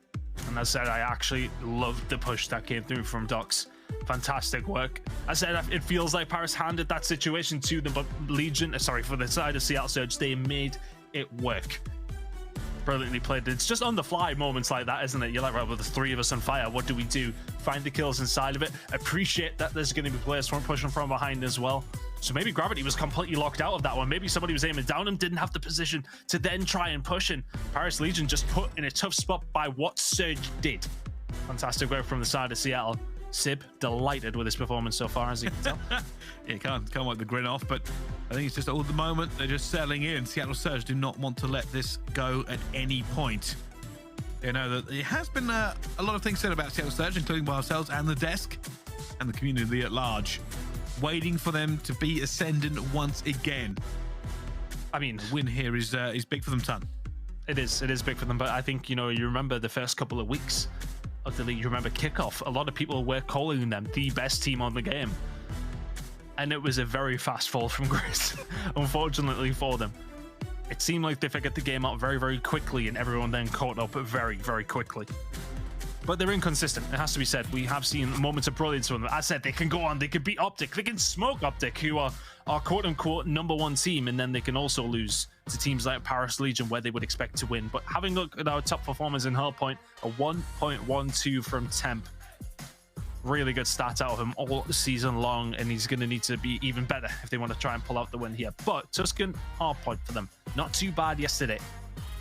And as I said, I actually loved the push that came through from Docs. Fantastic work. I said it feels like Paris handed that situation to them, but Legion, sorry, for the side of Seattle Surge, they made it work. Brilliantly played. It's just on the fly moments like that, isn't it? You're like, right, well, there's three of us on fire. What do we do? Find the kills inside of it. Appreciate that there's going to be players pushing from behind as well. So maybe Gravity was completely locked out of that one. Maybe somebody was aiming down him, didn't have the position to then try and push in. Paris Legion just put in a tough spot by what Surge did. Fantastic work from the side of Seattle. Sib delighted with his performance so far, as you can tell. Yeah, can't wipe the grin off, but I think it's just all the moment they're just settling in. Seattle Surge do not want to let this go at any point. You know that there has been a lot of things said about Seattle Surge, including by ourselves and the desk and the community at large, waiting for them to be ascendant once again. I mean, the win here is big for them, ton. It is big for them, but I think, you know, you remember the first couple of weeks of the league, you remember kickoff, a lot of people were calling them the best team on the game, and it was a very fast fall from grace, unfortunately for them. It seemed like they figured the game out very, very quickly, and everyone then caught up very, very quickly. But they're inconsistent, it has to be said. We have seen moments of brilliance from them. As I said, they can go on, they could beat OpTic, they can smoke OpTic, who are our quote-unquote #1 team, and then they can also lose to teams like Paris Legion, where they would expect to win. But having a look at our top performers in Hellpoint, a 1.12 from Temp. Really good stats out of him all season long, and he's going to need to be even better if they want to try and pull out the win here. But Tuscan, hardpoint for them. Not too bad yesterday.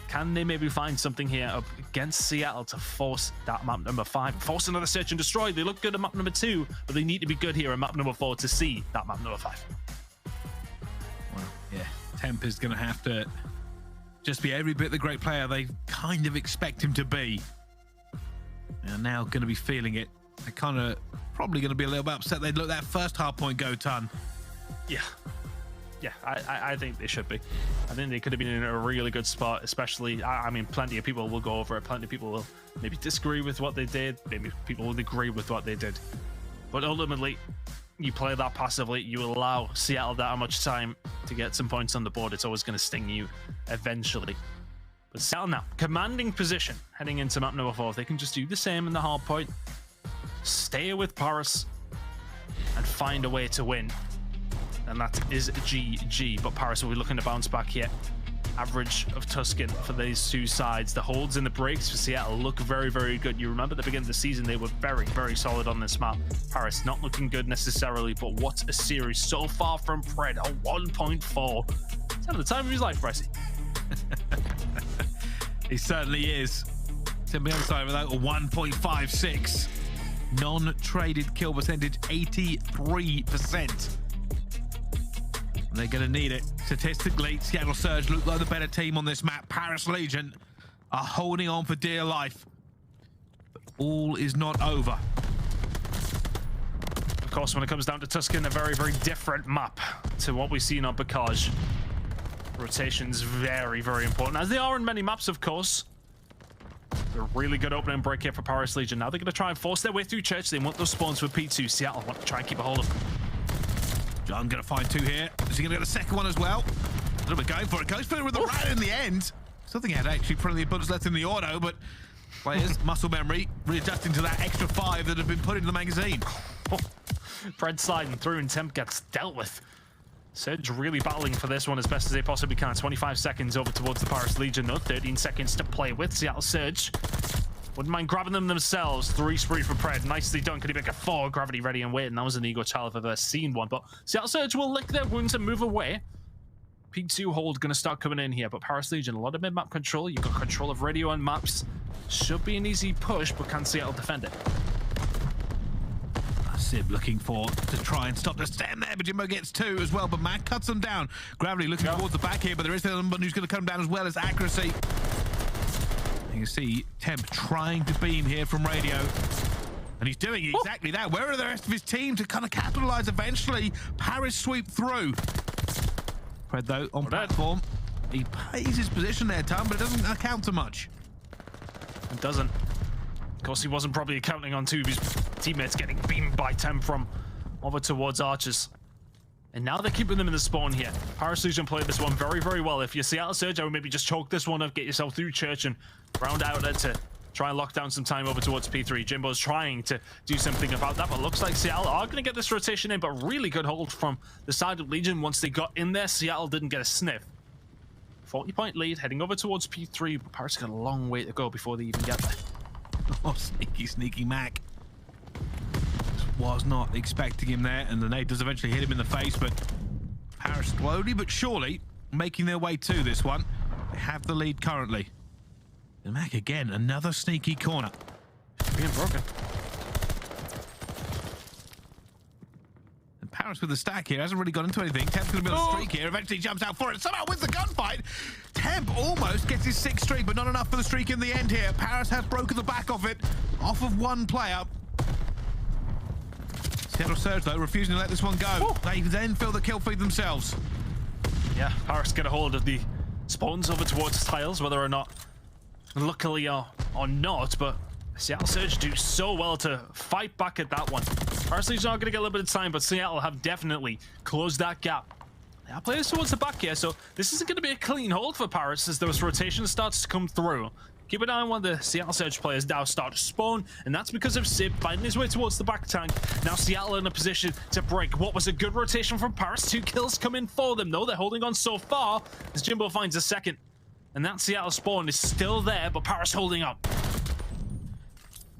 Can they maybe find something here up against Seattle to force that map number 5? Force another search and destroy. They look good at map number 2, but they need to be good here at map number 4 to see that map number 5. Well, yeah, Temp is going to have to just be every bit the great player they kind of expect him to be. They're now going to be feeling it. They're kind of probably going to be a little bit upset they'd let that first hardpoint go, ton. Yeah, I think they should be. I think they could have been in a really good spot, especially, I mean, plenty of people will go over it. Plenty of people will maybe disagree with what they did. Maybe people will agree with what they did. But ultimately, you play that passively, you allow Seattle that much time to get some points on the board. It's always going to sting you eventually. But Seattle now, commanding position, heading into map number 4. If they can just do the same in the hard point, stay with Paris, and find a way to win, and that is GG. But Paris will be looking to bounce back here. Average of Tuscan for these two sides. The holds and the breaks for Seattle look very, very good. You remember at the beginning of the season, they were very, very solid on this map. Paris not looking good necessarily, but what a series so far from Pred, a 1.4. He's having the time of his life, Brycey. He certainly is. Simply on the side without a 1.56. Non-traded kill percentage, 83%. They're going to need it. Statistically, Seattle Surge look like the better team on this map. Paris Legion are holding on for dear life. But all is not over. Of course, when it comes down to Tuscan, a very, very different map to what we've seen on Bacage. Rotation's very, very important, as they are in many maps, of course. A really good opening break here for Paris Legion. Now they're going to try and force their way through Church. They want those spawns with P2. Seattle want to try and keep a hold of them. John going to find 2 here. Is he going to get the second one as well? A little bit going for it. Goes for it with the rat in the end. Still think he had actually plenty of bullets left in the auto, but players, muscle memory, readjusting to that extra 5 that have been put into the magazine. Pred sliding through and Temp gets dealt with. Surge really battling for this one as best as they possibly can. 25 seconds over towards the Paris Legion. No, 13 seconds to play with. Seattle Surge wouldn't mind grabbing them themselves. 3 spree for Pred. Nicely done. Could he make a 4? Gravity ready and waiting. That was an ego child if I've ever seen one. But Seattle Surge will lick their wounds and move away. P2 hold going to start coming in here. But Paris Legion, a lot of mid-map control. You've got control of radio and maps. Should be an easy push, but can Seattle defend it? Sib looking to try and stop the stand there, but Jimbo gets 2 as well, but Mack cuts them down. Gravity looking towards the back here, but there is someone who's going to come down as well as accuracy. You can see Temp trying to beam here from radio, and he's doing exactly that. Where are the rest of his team to kind of capitalize eventually? Paris sweep through. Pred though on platform. He pays his position there, Tom, but it doesn't account to much. It doesn't. Of course, he wasn't probably counting on two of his teammates getting beamed by Temp from over towards Archers. And now they're keeping them in the spawn here. Paris Legion played this one very, very well. If you're Seattle Surge, I would maybe just choke this one up, get yourself through Church and round out it to try and lock down some time over towards P3. Jimbo's trying to do something about that, but looks like Seattle are going to get this rotation in, but really good hold from the side of Legion. Once they got in there, Seattle didn't get a sniff. 40-point lead, heading over towards P3, but Paris got a long way to go before they even get there. Oh, sneaky, sneaky Mack. Was not expecting him there, and the nade does eventually hit him in the face, but Paris slowly but surely making their way to this one. They have the lead currently. And Mack again, another sneaky corner. Being broken. And Paris with the stack here hasn't really got into anything. Temp's going to be on a streak here. Eventually jumps out for it. Somehow wins the gunfight. Temp almost gets his 6th streak, but not enough for the streak in the end here. Paris has broken the back of it off of one player. Seattle Surge, though, refusing to let this one go. They then feel the kill feed themselves. Yeah, Paris get a hold of the spawns over towards Tiles, whether or not, luckily or not, but Seattle Surge do so well to fight back at that one. Paris Legion are going to get a little bit of time, but Seattle have definitely closed that gap. They are players towards the back here, so this isn't going to be a clean hold for Paris as those rotations starts to come through. Keep an eye on when the Seattle Surge players now start to spawn, and that's because of Simp finding his way towards the back tank. Now Seattle in a position to break what was a good rotation from Paris. 2 kills come in for them, though. They're holding on so far as Jimbo finds a second. And that Seattle spawn is still there, but Paris holding up.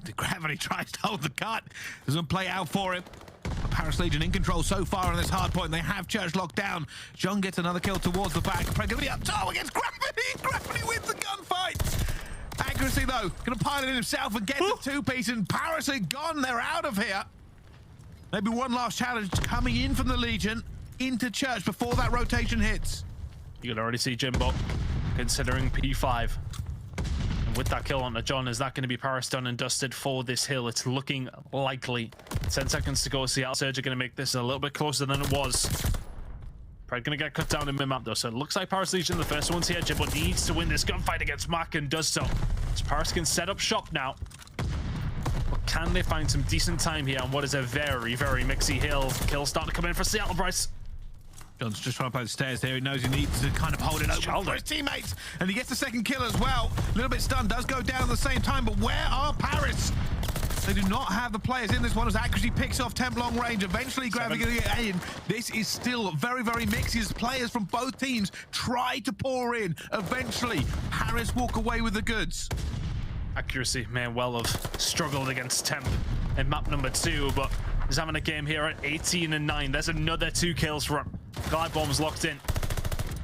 The Gravity tries to hold the cut. Doesn't play out for him. But Paris Legion in control so far on this hard point. They have Church locked down. John gets another kill towards the back. Preg gonna be up top against Gravity. Gravity wins the gunfight. Accuracy, though, gonna pile it in himself and get the 2-piece, and Paris are gone. They're out of here. Maybe one last challenge coming in from the Legion into Church before that rotation hits. You can already see Jimbo considering P5. And with that kill onto John, is that going to be Paris done and dusted for this hill? It's looking likely. 10 seconds to go. Seattle Surge are going to make this a little bit closer than it was. Probably going to get cut down in mid-map, though, so it looks like Paris Legion the first ones here. Jimbo needs to win this gunfight against Mack and does so. So Paris can set up shop now. But can they find some decent time here on what is a very, very mixy hill? Kills starting to come in for Seattle, Bryce. John's just trying to play the stairs here. He knows he needs to kind of hold it open for his teammates. And he gets the second kill as well. A little bit stunned, does go down at the same time, but where are Paris? They do not have the players in this one as Accuracy picks off Temp long range. Eventually Gravity going to get in. This is still very, very mixed as players from both teams try to pour in. Eventually, Paris walk away with the goods. Accuracy may well have struggled against Temp in map number 2, but he's having a game here at 18-9. There's another 2 kills for him. Glide bomb's locked in.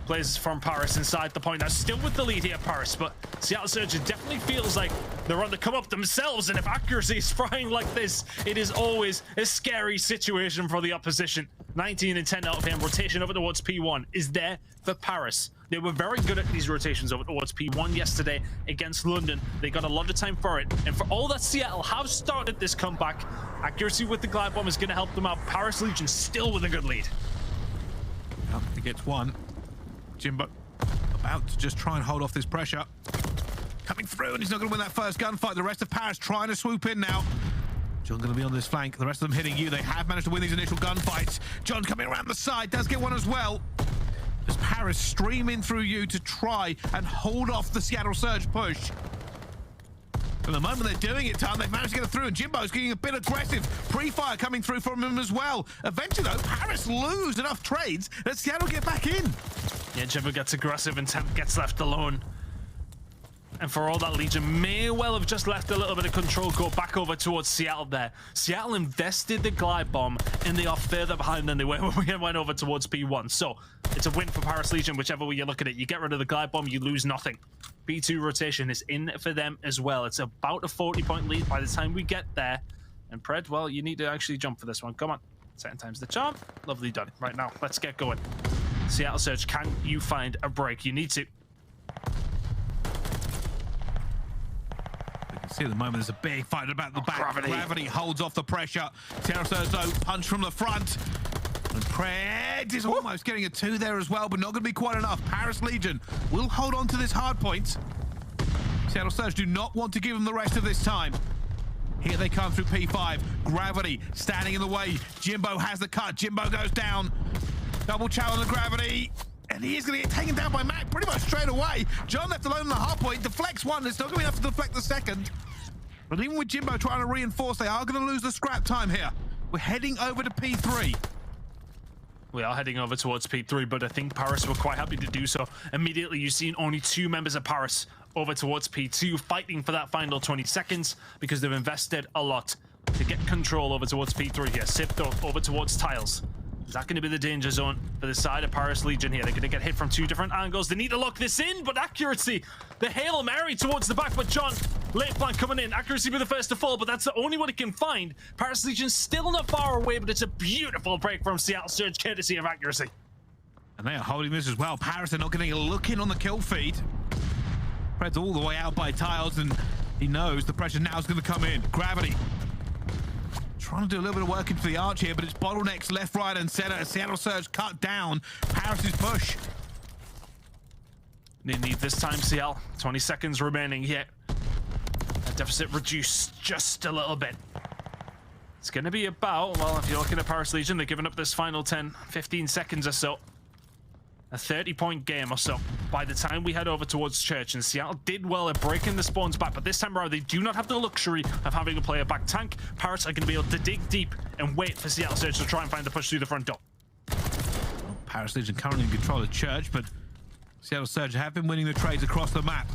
Plays from Paris inside the point. Now still with the lead here, Paris, but Seattle Surge definitely feels like they're on the come up themselves, and if Accuracy is frying like this, it is always a scary situation for the opposition. 19-10 out of him. Rotation over towards P1 is there for Paris. They were very good at these rotations over towards P1 yesterday against London. They got a lot of time for it, and for all that Seattle have started this comeback, Accuracy with the glide bomb is going to help them out. Paris Legion still with a good lead. Well, he gets one. Jimbo about to just try and hold off this pressure. Coming through, and he's not going to win that first gunfight. The rest of Paris trying to swoop in now. John going to be on this flank. The rest of them hitting you. They have managed to win these initial gunfights. John coming around the side, does get one as well. As Paris stream in through you to try and hold off the Seattle Surge push. At the moment they're doing it, Tom, they've managed to get it through, and Jimbo's getting a bit aggressive. Pre-fire coming through from him as well. Eventually, though, Paris lose enough trades that Seattle get back in. Yeah, Jimbo gets aggressive and Temp gets left alone. And for all that, Legion may well have just left a little bit of control go back over towards Seattle there. Seattle invested the glide bomb, and they are further behind than they were when we went over towards P1. So it's a win for Paris Legion, whichever way you look at it. You get rid of the glide bomb, you lose nothing. P2 rotation is in for them as well. It's about a 40-point lead by the time we get there. And Pred, well, you need to actually jump for this one. Come on. 10 times the charm. Lovely done. Right now, let's get going. Seattle Surge, can you find a break? You need to. See at the moment there's a big fight about the back. Gravity holds off the pressure. Seattle Surge, though, punch from the front. And Pred is almost getting a 2 there as well, but not going to be quite enough. Paris Legion will hold on to this hard point. Seattle Surge do not want to give them the rest of this time. Here they come through P5. Gravity standing in the way. Jimbo has the cut. Jimbo goes down. Double chow on the Gravity. And he is going to get taken down by Mack pretty much straight away. John left alone on the hard point. Deflects one. It's not going to be enough to deflect the second. But even with Jimbo trying to reinforce, they are going to lose the scrap time here. We're heading over to P3. We are heading over towards P3, but I think Paris were quite happy to do so. Immediately, you've seen only 2 members of Paris over towards P2, fighting for that final 20 seconds because they've invested a lot to get control over towards P3 here. Simp, though, over towards Tiles. Is that going to be the danger zone for the side of Paris Legion here? They're going to get hit from 2 different angles. They need to lock this in, but accuracy. The Hail Mary towards the back, but John, late flank coming in. Accuracy be the first to fall, but that's the only one it can find. Paris Legion still not far away, but it's a beautiful break from Seattle Surge, courtesy of accuracy. And they are holding this as well. Paris are not getting a look in on the kill feed. Spreads all the way out by Tiles, and he knows the pressure now is going to come in. Gravity. Trying to do a little bit of work into the arch here, but it's bottlenecks left, right, and center. Seattle Surge cut down Paris's push. They need this time, CL. 20 seconds remaining here. That deficit reduced just a little bit. It's going to be about, well, if you're looking at Paris Legion, they're giving up this final 10, 15 seconds or so. A 30-point game or so by the time we head over towards Church. And Seattle did well at breaking the spawns back, but this time around they do not have the luxury of having a player back tank. Paris are going to be able to dig deep and wait for Seattle Surge to try and find the push through the front door. Paris Legion currently in control of Church, but Seattle Surge have been winning the trades across the map.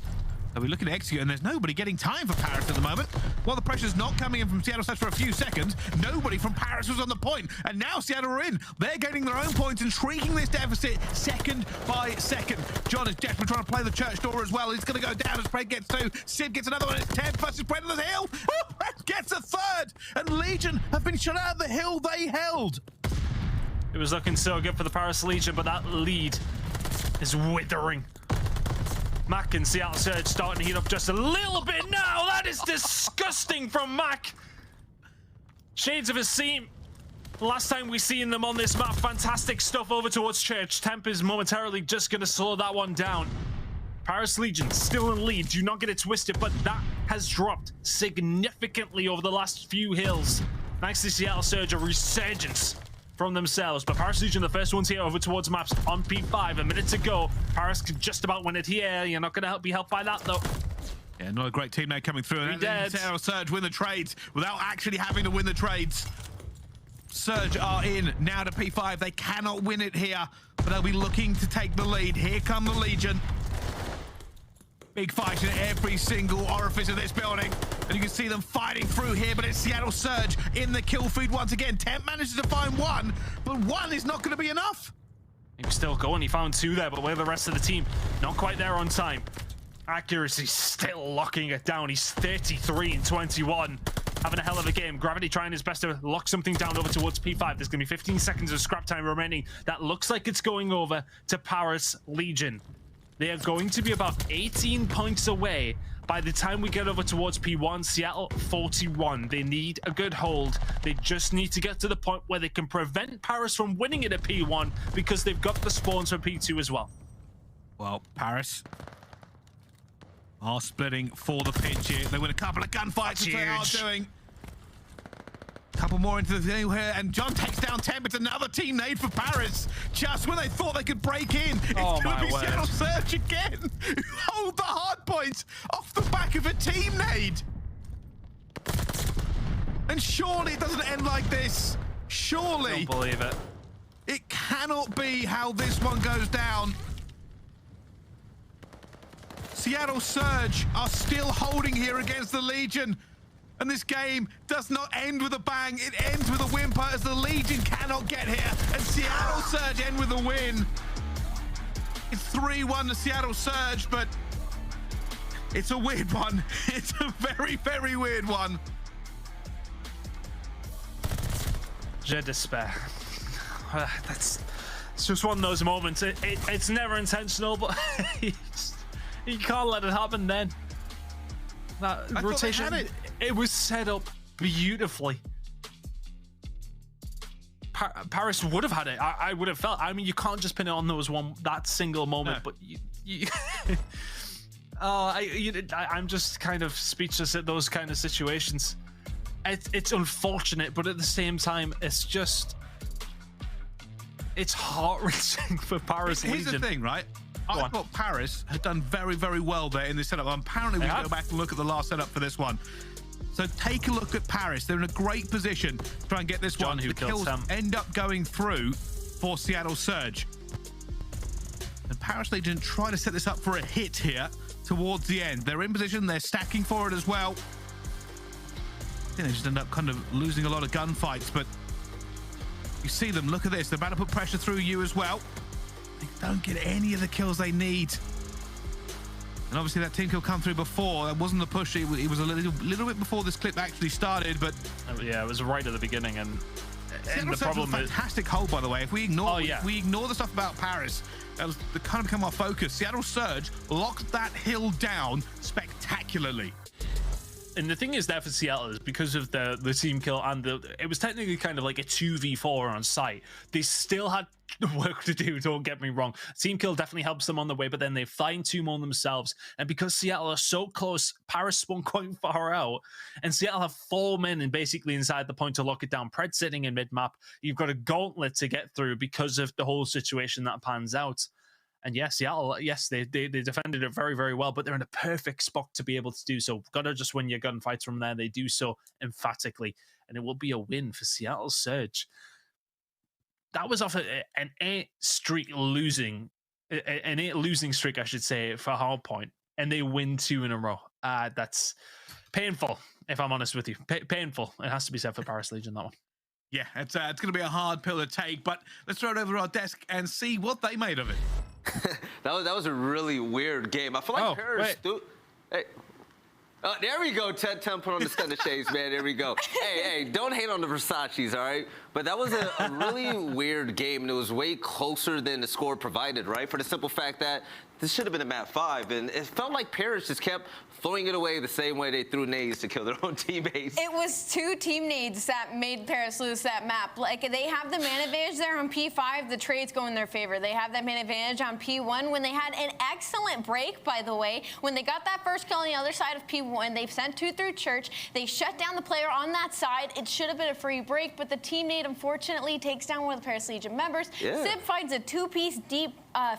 So we're looking to execute, and there's nobody getting time for Paris at the moment. While the pressure's not coming in from Seattle Surge for a few seconds, nobody from Paris was on the point, and now Seattle are in. They're gaining their own points and shrinking this deficit second by second. John is desperately trying to play the Church door as well. He's going to go down as Spread gets 2. Sid gets another one. It's 10 versus Spread on the hill. Oh, Spread gets a 3rd, and Legion have been shut out of the hill they held. It was looking so good for the Paris Legion, but that lead is withering. Mack and Seattle Surge starting to heat up just a little bit now. That is disgusting from Mack. Shades of a seam. Last time we seen them on this map, fantastic stuff over towards Church. Temp is momentarily just going to slow that one down. Paris Legion still in lead. Do not get it twisted, but that has dropped significantly over the last few hills. Thanks to Seattle Surge, a resurgence from themselves. But Paris Legion, the first ones here over towards maps on P5. A minute to go. Paris could just about win it here. You're not going to be helped by that, though. Yeah, not a great teammate coming through. He dead. Seattle Surge win the trades without actually having to win the trades. Surge are in now to P5. They cannot win it here, but they'll be looking to take the lead. Here come the Legion. Big fight in every single orifice of this building. And you can see them fighting through here, but it's Seattle Surge in the kill feed once again. Temp manages to find 1, but 1 is not going to be enough. He was still going. He found 2 there, but where the rest of the team? Not quite there on time. Accuracy still locking it down. He's 33 and 21. Having a hell of a game. Gravity trying his best to lock something down over towards P5. There's going to be 15 seconds of scrap time remaining. That looks like it's going over to Paris Legion. They are going to be about 18 points away by the time we get over towards P1. Seattle 41. They need a good hold. They just need to get to the point where they can prevent Paris from winning it at P1 because they've got the spawns for P2 as well. Well, Paris are splitting for the pinch here. They win a couple of gunfights, which they are doing. Couple more into the thing here, and John takes down Temp. It's another team nade for Paris. Just when they thought they could break in, it's going to be Seattle Surge again. Hold the hard points off the back of a team nade. And surely it doesn't end like this. Surely. I don't believe it. It cannot be how this one goes down. Seattle Surge are still holding here against the Legion. And this game does not end with a bang. It ends with a whimper as the Legion cannot get here. And Seattle Surge end with a win. It's 3-1 to Seattle Surge, but it's a weird one. It's a very, very weird one. Je despair. It's just one of those moments. It's never intentional, but you can't let it happen then. That rotation, it was set up beautifully. Paris would have had it. I would have felt. I mean, you can't just pin it on that single moment. No. But you I'm just kind of speechless at those kind of situations. it's unfortunate, but at the same time, it's heart-wrenching for Paris Here's Legion. the thing, right? I thought Paris had done very, very well there in this setup. Apparently, we can go back and look at the last setup for this one. So take a look at Paris. They're in a great position to try and get this one. The kills end up going through for Seattle Surge. And Paris Legion try to set this up for a hit here towards the end. They're in position. They're stacking for it as well. I think they just end up kind of losing a lot of gunfights, but you see them. Look at this. They're about to put pressure through you as well. They don't get any of the kills they need. And obviously that team kill come through before. That wasn't the push. It was a little bit before this clip actually started, but yeah, it was right at the beginning. And the problem is fantastic hold, by the way. If we ignore, we ignore the stuff about Paris, that was the kind of become our focus. Seattle Surge locked that hill down spectacularly. And the thing is there for Seattle is because of the team kill and it was technically kind of like a 2v4 on site. They still had work to do, don't get me wrong. Team kill definitely helps them on the way, but then they fine-tune on themselves. And because Seattle are so close, Paris spun quite far out, and Seattle have 4 men and basically inside the point to lock it down. Pred sitting in mid-map. You've got a gauntlet to get through because of the whole situation that pans out. And yes, Seattle, yes, they defended it very, very well, but they're in a perfect spot to be able to do so. Gotta just win your gunfights from there. They do so emphatically, and it will be a win for Seattle Surge. That was off an 8 losing streak, I should say, for Hardpoint, and they win 2 in a row. That's painful, if I'm honest with you. Painful. It has to be said for Paris Legion, that one. Yeah, it's going to be a hard pill to take, but let's throw it over our desk and see what they made of it. that was a really weird game. I feel like Paris. Hey. There we go. Ted put on the Standy shades, man. There we go. Hey, don't hate on the Versace's, all right? But that was a really weird game, and it was way closer than the score provided, right? For the simple fact that this should have been a map 5, and it felt like Paris just kept throwing it away the same way they threw nades to kill their own teammates. It was 2 team nades that made Paris lose that map. Like, they have the man advantage there on P5. The trades go in their favor. They have that man advantage on P1 when they had an excellent break, by the way. When they got that first kill on the other side of P1, they've sent 2 through church. They shut down the player on that side. It should have been a free break, but the team nade, unfortunately, takes down one of the Paris Legion members. Yeah. Simp finds a 2-piece deep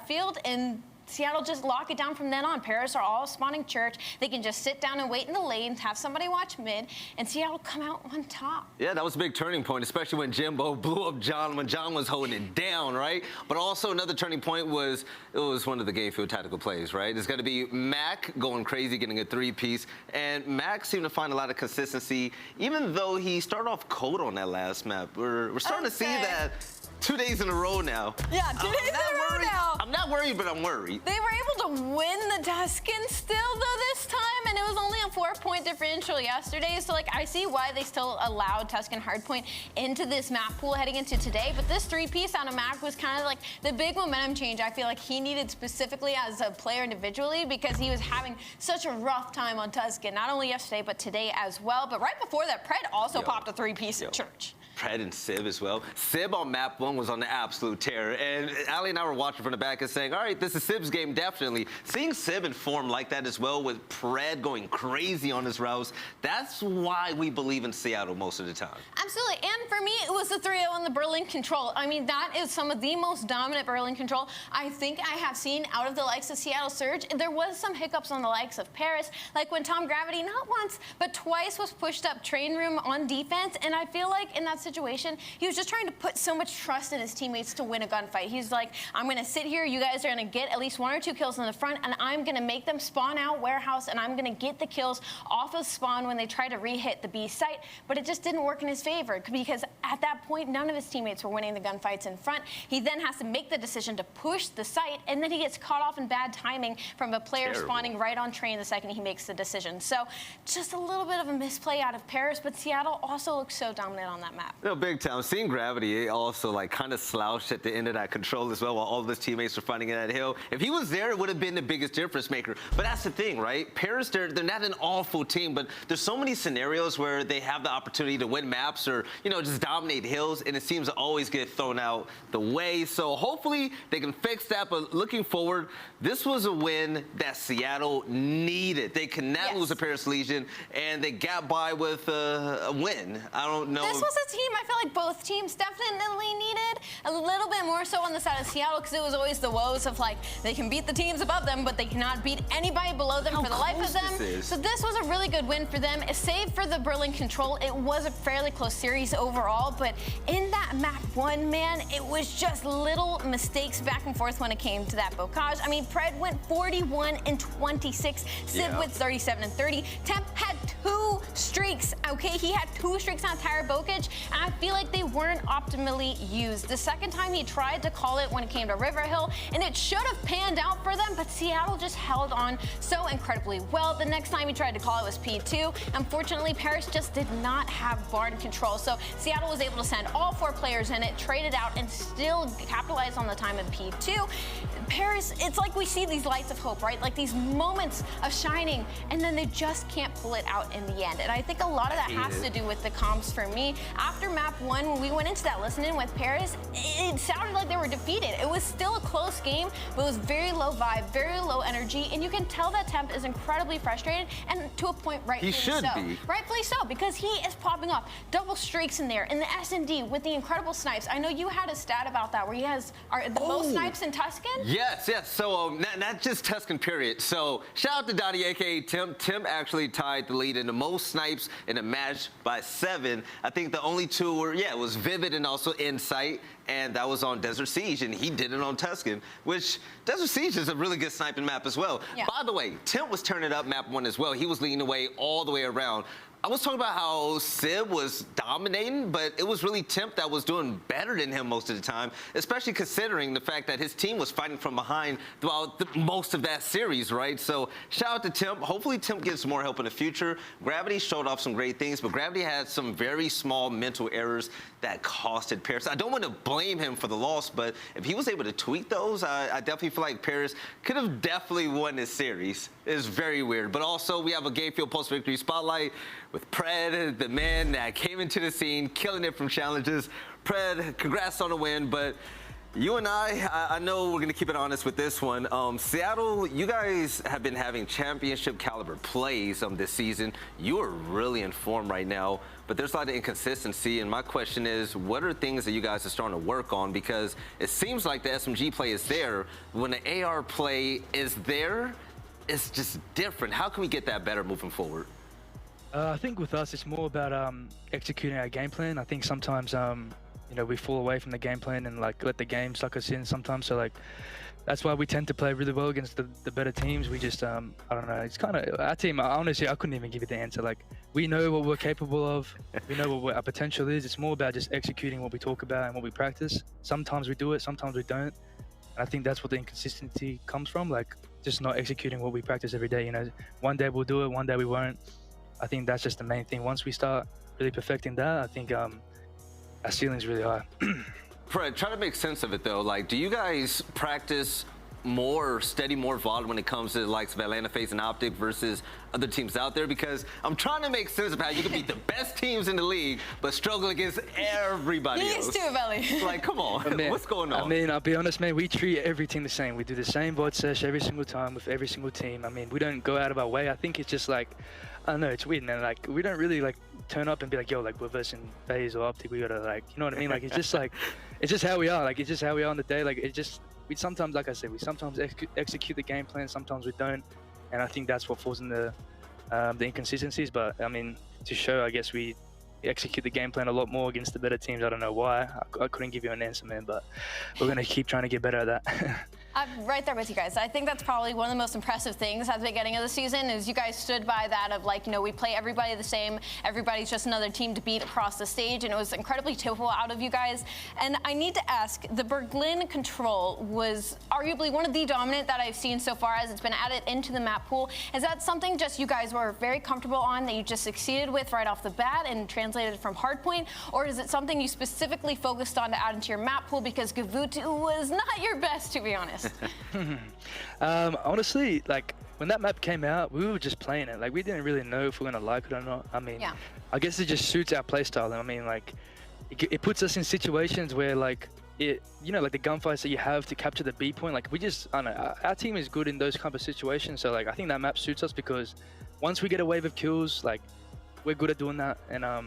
field, and Seattle just lock it down from then on. Paris are all spawning church. They can just sit down and wait in the lanes, have somebody watch mid, and Seattle come out on top. Yeah, that was a big turning point, especially when Jimbo blew up John when John was holding it down, right? But also another turning point was, it was one of the game field tactical plays, right? There's going to be Mack going crazy, getting a 3-piece, and Mack seemed to find a lot of consistency, even though he started off cold on that last map. We're starting to see that 2 days in a row now. Yeah, 2 days in a row now. I'm not worried, but I'm worried. They were able to win the Tuscan still, though, this time, and it was only a 4-point differential yesterday, so, like, I see why they still allowed Tuscan Hardpoint into this map pool heading into today, but this 3-piece out of Mack was kind of like the big momentum change I feel like he needed specifically as a player individually, because he was having such a rough time on Tuscan, not only yesterday, but today as well. But right before that, Pred also popped a 3-piece at church. Pred and Sib as well. Sib on map 1 was on the absolute tear, and Ali and I were watching from the back and saying, all right, this is Sib's game, definitely. Seeing Sib in form like that as well, with Pred going crazy on his routes, that's why we believe in Seattle most of the time. Absolutely, and for me, it was the 3-0 and the Berlin control. I mean, that is some of the most dominant Berlin control I think I have seen out of the likes of Seattle Surge. There was some hiccups on the likes of Paris, like when Tom Gravity, not once, but twice was pushed up train room on defense, and I feel like in that situation, he was just trying to put so much trust in his teammates to win a gunfight. He's like, I'm going to sit here, you guys are going to get at least 1 or 2 kills in the front, and I'm going to make them spawn out warehouse, and I'm going to get the kills off of spawn when they try to re-hit the B site, but it just didn't work in his favor, because at that point, none of his teammates were winning the gunfights in front. He then has to make the decision to push the site, and then he gets caught off in bad timing from a player spawning right on train the second he makes the decision. So just a little bit of a misplay out of Paris, but Seattle also looks so dominant on that map. No, big time. Seeing Gravity also like kind of slouched at the end of that control as well, while all of his teammates teammates are fighting in that hill. If he was there, it would have been the biggest difference maker. But that's the thing, right? Paris, they're not an awful team, but there's so many scenarios where they have the opportunity to win maps or, you know, just dominate hills, and it seems to always get thrown out the way. So hopefully they can fix that. But looking forward, this was a win that Seattle needed. They cannot lose to Paris Legion, and they got by with a win. I don't know. This was a team I feel like both teams definitely needed a little bit more so on the side of Seattle, because it was always the woes of like they can beat the teams above them, but they cannot beat anybody below them for the life of them. So this was a really good win for them. Save for the Berlin control, it was a fairly close series overall, but in that map 1, man, it was just little mistakes back and forth when it came to that bocage. I mean, Pred went 41 and 26, Sid with 37 and 30. Temp had 2 streaks, okay? He had 2 streaks on entire bocage, and I feel like they weren't optimally used. The second time he tried to call it when it came to River Hill, and it should have panned out for them, but Seattle just held on so incredibly well. The next time he tried to call it was P2. Unfortunately, Paris just did not have barn control, so Seattle was able to send all 4 players in it, trade it out, and still capitalize on the time in P2. Paris, it's like we see these lights of hope, right? Like these moments of shining, and then they just can't pull it out in the end. And I think a lot of that has to do with the comps for me. After map 1, when we went into that listening with Paris, it sounded like they were defeated. It was still a close game, but it was very low vibe, very low energy, and you can tell that Temp is incredibly frustrated, and to a point, rightfully so. He should be. Rightfully so, because he is popping off double streaks in there, in the S&D with the incredible snipes. I know you had a stat about that, where he has the most snipes in Tuscan? Yes. So not just Tuscan, period. So shout out to Dottie, aka Tim. Tim actually tied the lead in the most snipes in a match by 7. I think the only 2 were, it was Vivid and also Insight, and that was on Desert Siege, and he did it on Tuscan, which Desert Siege is a really good sniping map as well. Yeah. By the way, Tim was turning up map 1 as well. He was leading away all the way around. I was talking about how Sib was dominating, but it was really Temp that was doing better than him most of the time, especially considering the fact that his team was fighting from behind throughout most of that series, right? So shout out to Temp. Hopefully Temp gets more help in the future. Gravity showed off some great things, but Gravity had some very small mental errors that costed Paris. I don't want to blame him for the loss, but if he was able to tweak those, I definitely feel like Paris could have definitely won this series. It's very weird. But also, we have a Gamefield post-victory spotlight with Pred, the man that came into the scene, killing it from challenges. Pred, congrats on the win, but you and I know we're going to keep it honest with this one. Seattle, you guys have been having championship caliber plays this season. You are really in form right now, but there's a lot of inconsistency. And my question is, what are things that you guys are starting to work on? Because it seems like the SMG play is there. When the AR play is there, it's just different. How can we get that better moving forward? I think with us, it's more about executing our game plan. I think sometimes, you know, we fall away from the game plan and like let the game suck us in sometimes. So like, that's why we tend to play really well against the better teams. We just, I don't know, it's kind of, our team, honestly, I couldn't even give you the answer. Like, we know what we're capable of. We know what our potential is. It's more about just executing what we talk about and what we practice. Sometimes we do it, sometimes we don't. And I think that's what the inconsistency comes from, like just not executing what we practice every day. You know, one day we'll do it, one day we won't. I think that's just the main thing. Once we start really perfecting that, I think our ceiling's really high. Fred, try to make sense of it though. Like, do you guys practice more, study more VOD when it comes to the likes of Atlanta, FaZe, and OpTic versus other teams out there? Because I'm trying to make sense of how you can beat the best teams in the league, but struggle against everybody else. He is too, Belly. Like, come on, man, what's going on? I mean, I'll be honest, man, we treat every team the same. We do the same VOD sesh every single time with every single team. I mean, we don't go out of our way. I think it's just like, I don't know, it's weird, man. Like, we don't really like turn up and be like, yo, like we're versing FaZe or OpTic, we gotta like, you know what I mean? Like, it's just like, it's just how we are. Like, it's just how we are on the day. Like, it just, we sometimes, like I said, we sometimes execute the game plan, sometimes we don't. And I think that's what falls in the inconsistencies. But I mean, to show, I guess we execute the game plan a lot more against the better teams. I don't know why. I couldn't give you an answer, man, but we're gonna keep trying to get better at that. I'm right there with you guys. I think that's probably one of the most impressive things at the beginning of the season is you guys stood by that of like, you know, we play everybody the same. Everybody's just another team to beat across the stage, and it was incredibly typical out of you guys. And I need to ask, the Berlin control was arguably one of the dominant that I've seen so far as it's been added into the map pool. Is that something just you guys were very comfortable on that you just succeeded with right off the bat and translated from hardpoint? Or is it something you specifically focused on to add into your map pool because Gavutu was not your best, to be honest? fast. Honestly, like when that map came out, we were just playing it. Like we didn't really know if we we're gonna like it or not. I mean, I guess it just suits our playstyle. I mean, like it puts us in situations where like like the gunfights that you have to capture the B point. Like we just, I don't know, our team is good in those kind of situations. So like I think that map suits us because once we get a wave of kills, like we're good at doing that. And I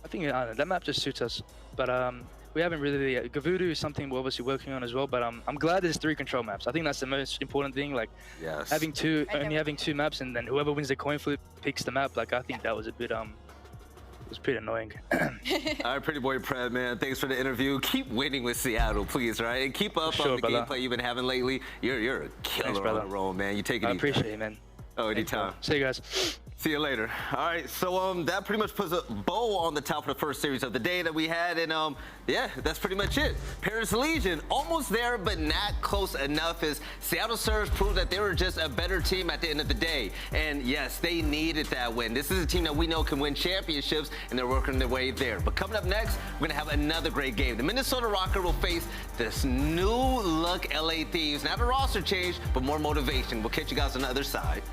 think that map just suits us. But we haven't really. Gavudu is something we're obviously working on as well. But I'm glad there's 3 control maps. I think that's the most important thing. Like having having 2 maps, and then whoever wins the coin flip picks the map. Like I think that was a bit it was pretty annoying. All right, pretty boy Pred, man. Thanks for the interview. Keep winning with Seattle, please, right? And keep up on the gameplay you've been having lately. You're a killer on the roll, man. You take it easy. I appreciate it, man. Oh, anytime. See you guys. See you later. All right, so that pretty much puts a bow on the top of the first series of the day that we had, and yeah, that's pretty much it. Paris Legion almost there, but not close enough. As Seattle Surge proved that they were just a better team at the end of the day, and yes, they needed that win. This is a team that we know can win championships, and they're working their way there. But coming up next, we're gonna have another great game. The Minnesota Røkkr will face this new look LA Thieves. Not a roster change, but more motivation. We'll catch you guys on the other side.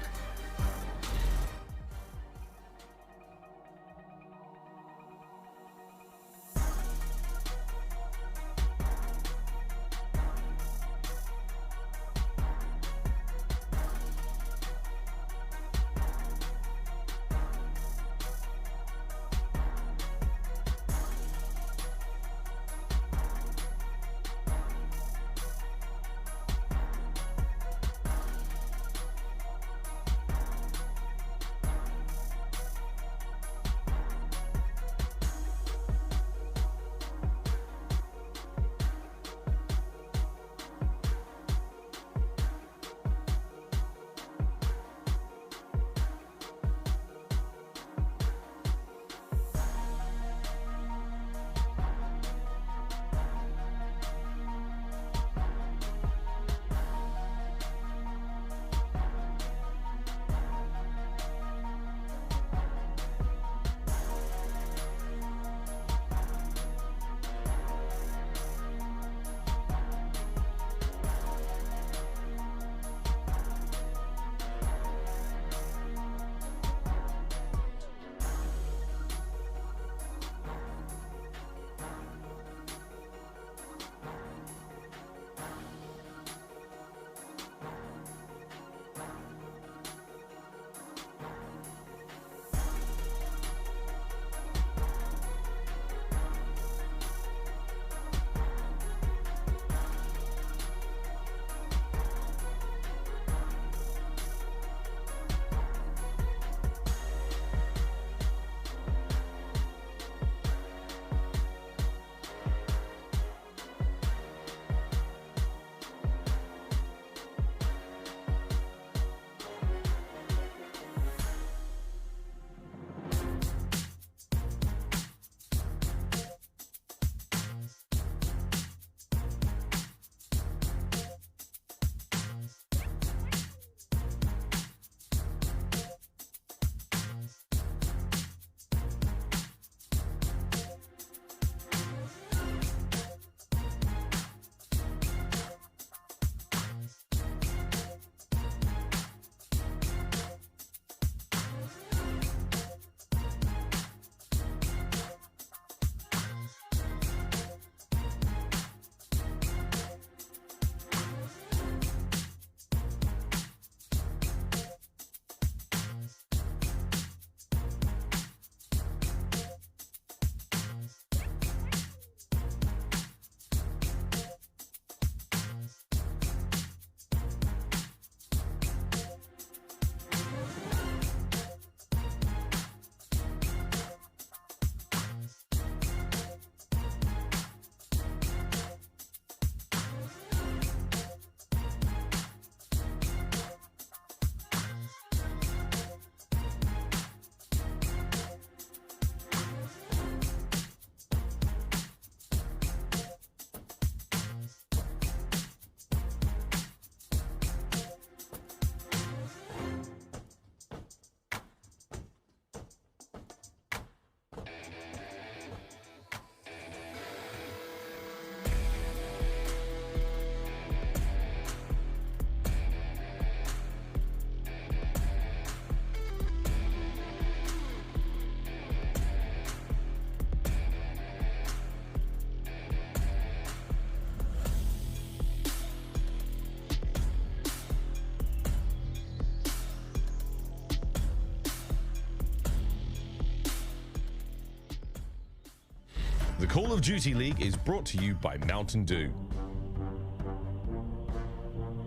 The Call of Duty League is brought to you by Mountain Dew.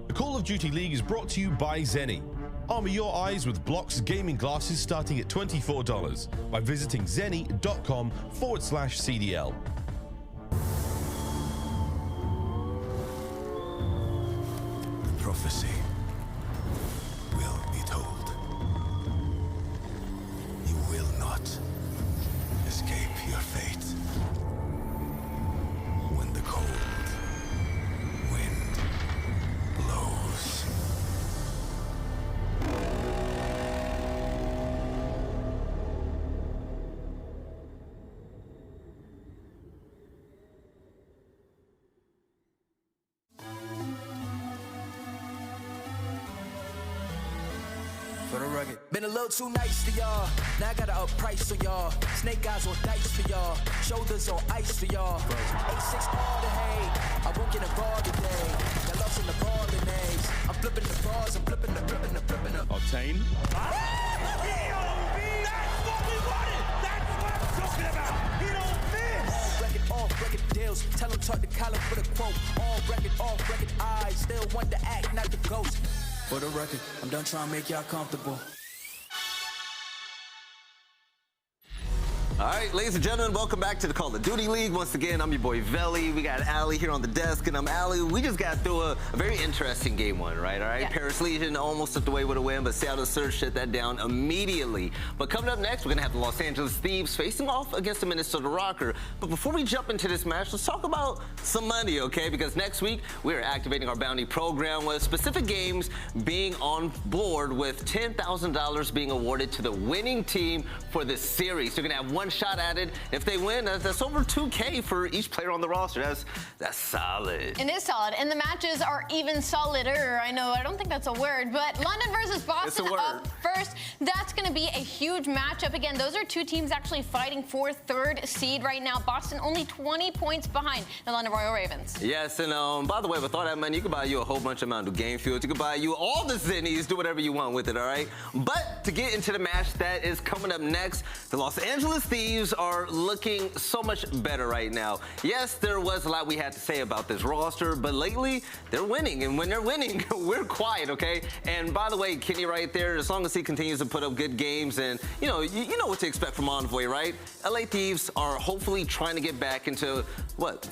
The Call of Duty League is brought to you by Zenny. Armor your eyes with Block's gaming glasses starting at $24 by visiting zenny.com/CDL. The prophecy will be told. You will not escape your fate. When the cold wind blows. For the rugged. Been a little too nice to y'all. Now I gotta up price for y'all. Snake eyes on dice for y'all. Shoulders on ice for y'all. 8-6 all the hay. I won't get involved today. Got lost in the ball and eggs. I'm flipping the bars. I'm flipping the Octane. That's what we wanted. That's what I'm talking about. He don't miss. off record deals. Tell him talk to Colin for the quote. All record, off record eyes. Still want to act, not the ghost. For the record, I'm done trying to make y'all comfortable. All right, ladies and gentlemen, welcome back to the Call of Duty League. Once again, I'm your boy Velly. We got Ali here on the desk, and I'm Ali. We just got through a very interesting game one, right? All right, yeah. Paris Legion almost took away with a win, but Seattle Surge shut that down immediately. But coming up next, we're gonna have the Los Angeles Thieves facing off against the Minnesota Røkkr. But before we jump into this match, let's talk about some money, okay? Because next week, we are activating our bounty program with specific games being on board with $10,000 being awarded to the winning team for this series. They're gonna have one shot at it. If they win, that's over $2K for each player on the roster. That's solid. It is solid, and the matches are even solider. I know, I don't think that's a word, but London versus Boston up first. That's going to be a huge matchup. Again, those are two teams actually fighting for third seed right now. Boston only 20 points behind the London Royal Ravens. Yes, and by the way, with all that money, you can buy you a whole bunch of Mountain Dew game fuels. You can buy you all the Zennies, do whatever you want with it, all right? But to get into the match that is coming up next, the Los Angeles Thieves are looking so much better right now. Yes, there was a lot we had to say about this roster, but lately they're winning, and when they're winning, we're quiet, okay? And by the way, Kenny right there, as long as he continues to put up good games, and you know what to expect from Envoy, right? LA Thieves are hopefully trying to get back into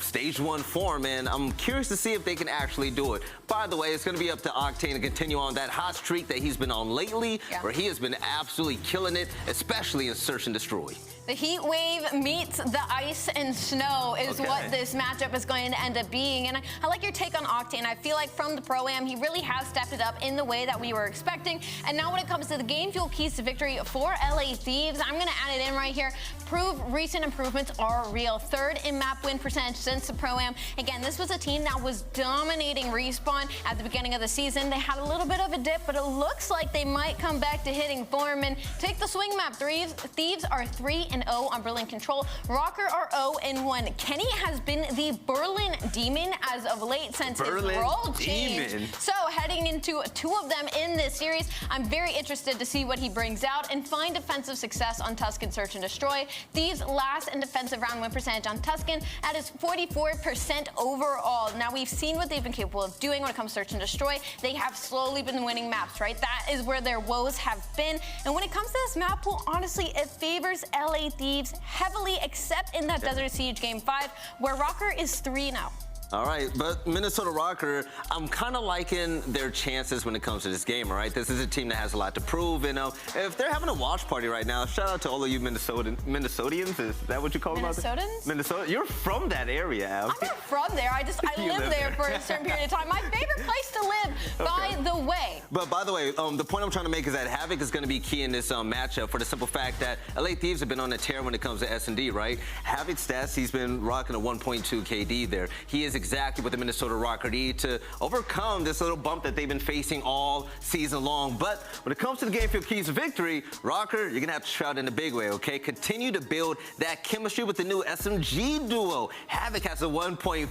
stage 1 form, and I'm curious to see if they can actually do it. By the way, it's going to be up to Octane to continue on that hot streak that he's been on lately, where he has been absolutely killing it, especially in Search and Destroy. The heat wave meets the ice and snow is what this matchup is going to end up being. And I like your take on Octane. I feel like from the Pro-Am, he really has stepped it up in the way that we were expecting. And now when it comes to the game fuel keys to victory for LA Thieves, I'm going to add it in right here. Prove recent improvements are real. 3rd in map win percentage since the Pro-Am. Again, this was a team that was dominating Respawn at the beginning of the season. They had a little bit of a dip, but it looks like they might come back to hitting form. And take the swing map. Thieves are 3-0 on Berlin Control. Røkkr are 0-1. Kenny has been the Berlin Demon as of late since his role changed. So heading into 2 of them in this series, I'm very interested to see what he brings out and find defensive success on Tuscan Search and Destroy. Thieves last in defensive round win percentage on Tuscan at is 44% overall. Now we've seen what they've been capable of doing when it comes to Search and Destroy. They have slowly been winning maps, right? That is where their woes have been. And when it comes to this map pool, honestly, it favors LA Thieves heavily, except in that Desert Siege Game 5, where Røkkr is 3-0. All right, but Minnesota Røkkr, I'm kind of liking their chances when it comes to this game, all right? This is a team that has a lot to prove, and if they're having a watch party right now, shout out to all of you Minnesotans. Is that what you call them? Minnesotans? Minnesota? You're from that area, Al. I'm not from there. I live there for a certain period of time. My favorite place to live, by the way. But by the way, the point I'm trying to make is that Havok is going to be key in this matchup for the simple fact that LA Thieves have been on a tear when it comes to S&D, right? Havok's stats, he's been rocking a 1.2 KD there. He is exactly what the Minnesota Røkkr need to overcome this little bump that they've been facing all season long. But when it comes to the game field keys to victory, Røkkr, you're going to have to shout in a big way, okay? Continue to build that chemistry with the new SMG duo. Havok has a 1.52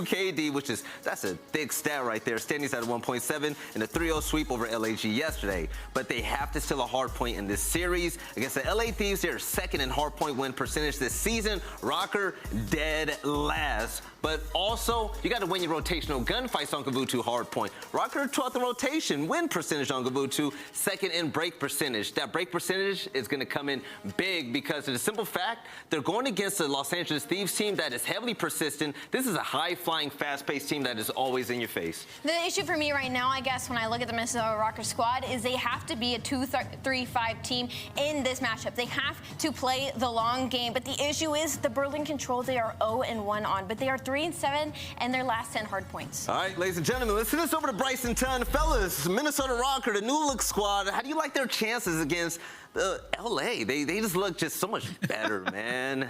KD, that's a thick stat right there. Standy's at a 1.7 and a 3-0 sweep over LAG yesterday. But they have to steal a hard point in this series. Against the LA Thieves, they're second in hard point win percentage this season. Røkkr dead last. But also, you got to win your rotational gunfights on Gavutu hardpoint. Røkkr 12th in rotation, win percentage on Gavutu, second in break percentage. That break percentage is going to come in big because of the simple fact they're going against the Los Angeles Thieves team that is heavily persistent. This is a high-flying, fast-paced team that is always in your face. The issue for me right now, I guess, when I look at the Minnesota Røkkr squad, is they have to be a 2-3-5 team in this matchup. They have to play the long game. But the issue is the Berlin Control, they are 0-1 on, but they are 3-7 and their last 10 hard points. All right, ladies and gentlemen, let's send this over to Bryson Tunn. Fellas, Minnesota Røkkr, the new look squad, how do you like their chances against LA? They just look just so much better, man.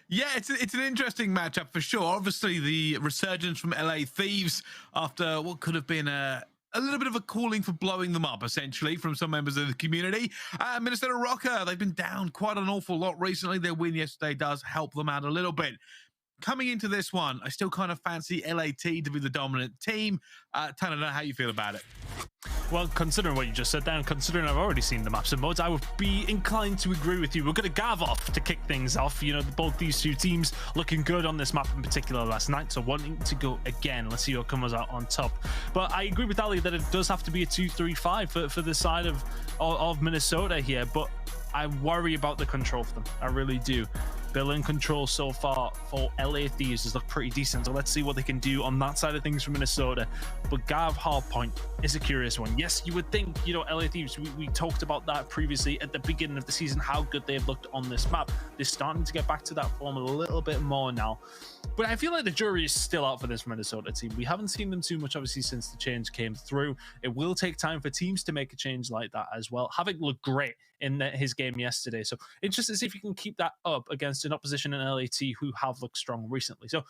Yeah, it's an interesting matchup for sure. Obviously, the resurgence from LA Thieves after what could have been a little bit of a calling for blowing them up, essentially, from some members of the community. Minnesota Røkkr, they've been down quite an awful lot recently. Their win yesterday does help them out a little bit. Coming into this one, I still kind of fancy LAT to be the dominant team. Tanner, know how you feel about it. Well, considering what you just said there, and considering I've already seen the maps and modes, I would be inclined to agree with you. We're going to Gav off to kick things off. You know, both these two teams looking good on this map in particular last night, so wanting to go again. Let's see what comes out on top. But I agree with Ali that it does have to be a 2-3-5 for the side of Minnesota here, but I worry about the control for them. I really do. Berlin Control so far for LA Thieves has looked pretty decent, so let's see what they can do on that side of things for Minnesota. But Gav hardpoint is a curious one. Yes, you would think, you know, LA Thieves, we talked about that previously at the beginning of the season, how good they've looked on this map. They're starting to get back to that form a little bit more now. But I feel like the jury is still out for this Minnesota team. We haven't seen them too much, obviously, since the change came through. It will take time for teams to make a change like that as well. Havok looked great in his game yesterday. So it's just as if you can keep that up against an opposition in LAT who have looked strong recently. So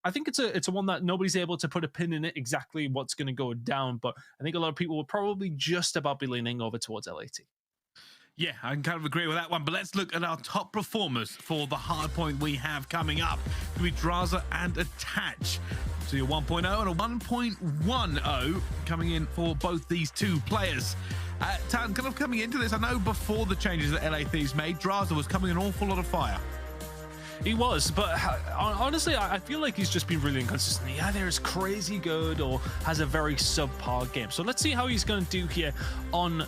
I think it's a one that nobody's able to put a pin in it exactly what's going to go down. But I think a lot of people will probably just about be leaning over towards LAT. Yeah, I can kind of agree with that one, but let's look at our top performers for the hard point we have coming up. It'll be Drazah and Attach. So your 1.0 and a 1.10 coming in for both these two players. Tan, kind of coming into this, I know before the changes that LA Thieves made, Drazah was coming an awful lot of fire. He was, but honestly, I feel like he's just been really inconsistent. He either is crazy good or has a very subpar game. So let's see how he's going to do here on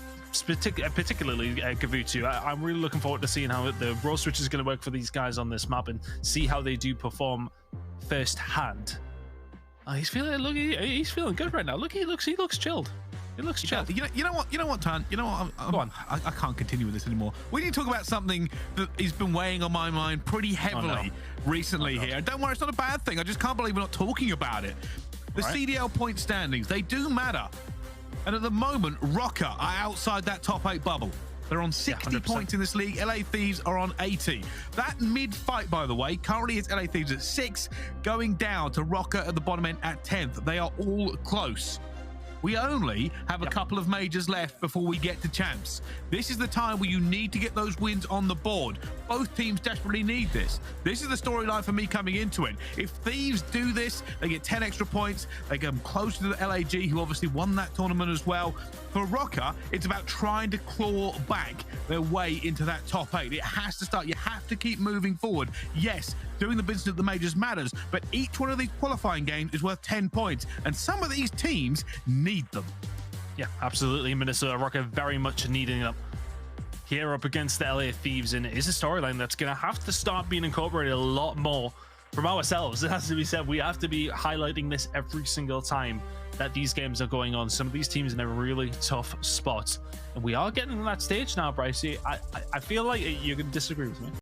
particularly Gavutu. I'm really looking forward to seeing how the role switch is going to work for these guys on this map and see how they do perform firsthand. He's feeling good right now. Look, he looks chilled. He looks chilled. You know what, Tan? You know what? Go on. I can't continue with this anymore. We need to talk about something that has been weighing on my mind pretty heavily recently here. And don't worry, it's not a bad thing. I just can't believe we're not talking about it. The CDL point standings, they do matter. And at the moment, Røkkr are outside that top 8 bubble. They're on 60 points in this league. LA Thieves are on 80. That mid-fight, by the way, currently is LA Thieves at 6, going down to Røkkr at the bottom end at 10th. They are all close. We only have a couple of majors left before we get to champs. This is the time where you need to get those wins on the board. Both teams desperately need this. This is the storyline for me coming into it. If Thieves do this, they get 10 extra points. They come closer to the LAG, who obviously won that tournament as well. For Røkkr, it's about trying to claw back their way into that top 8. It has to start. You have to keep moving forward. Yes, doing the business at the majors matters, but each one of these qualifying games is worth 10 points, and some of these teams need them. Yeah, absolutely. Minnesota Røkkr very much needing them here up against the LA Thieves, and it is a storyline that's going to have to start being incorporated a lot more from ourselves. It has to be said, we have to be highlighting this every single time that these games are going on. Some of these teams in a really tough spot, and we are getting to that stage now, Bryce. I feel like you're going to disagree with me.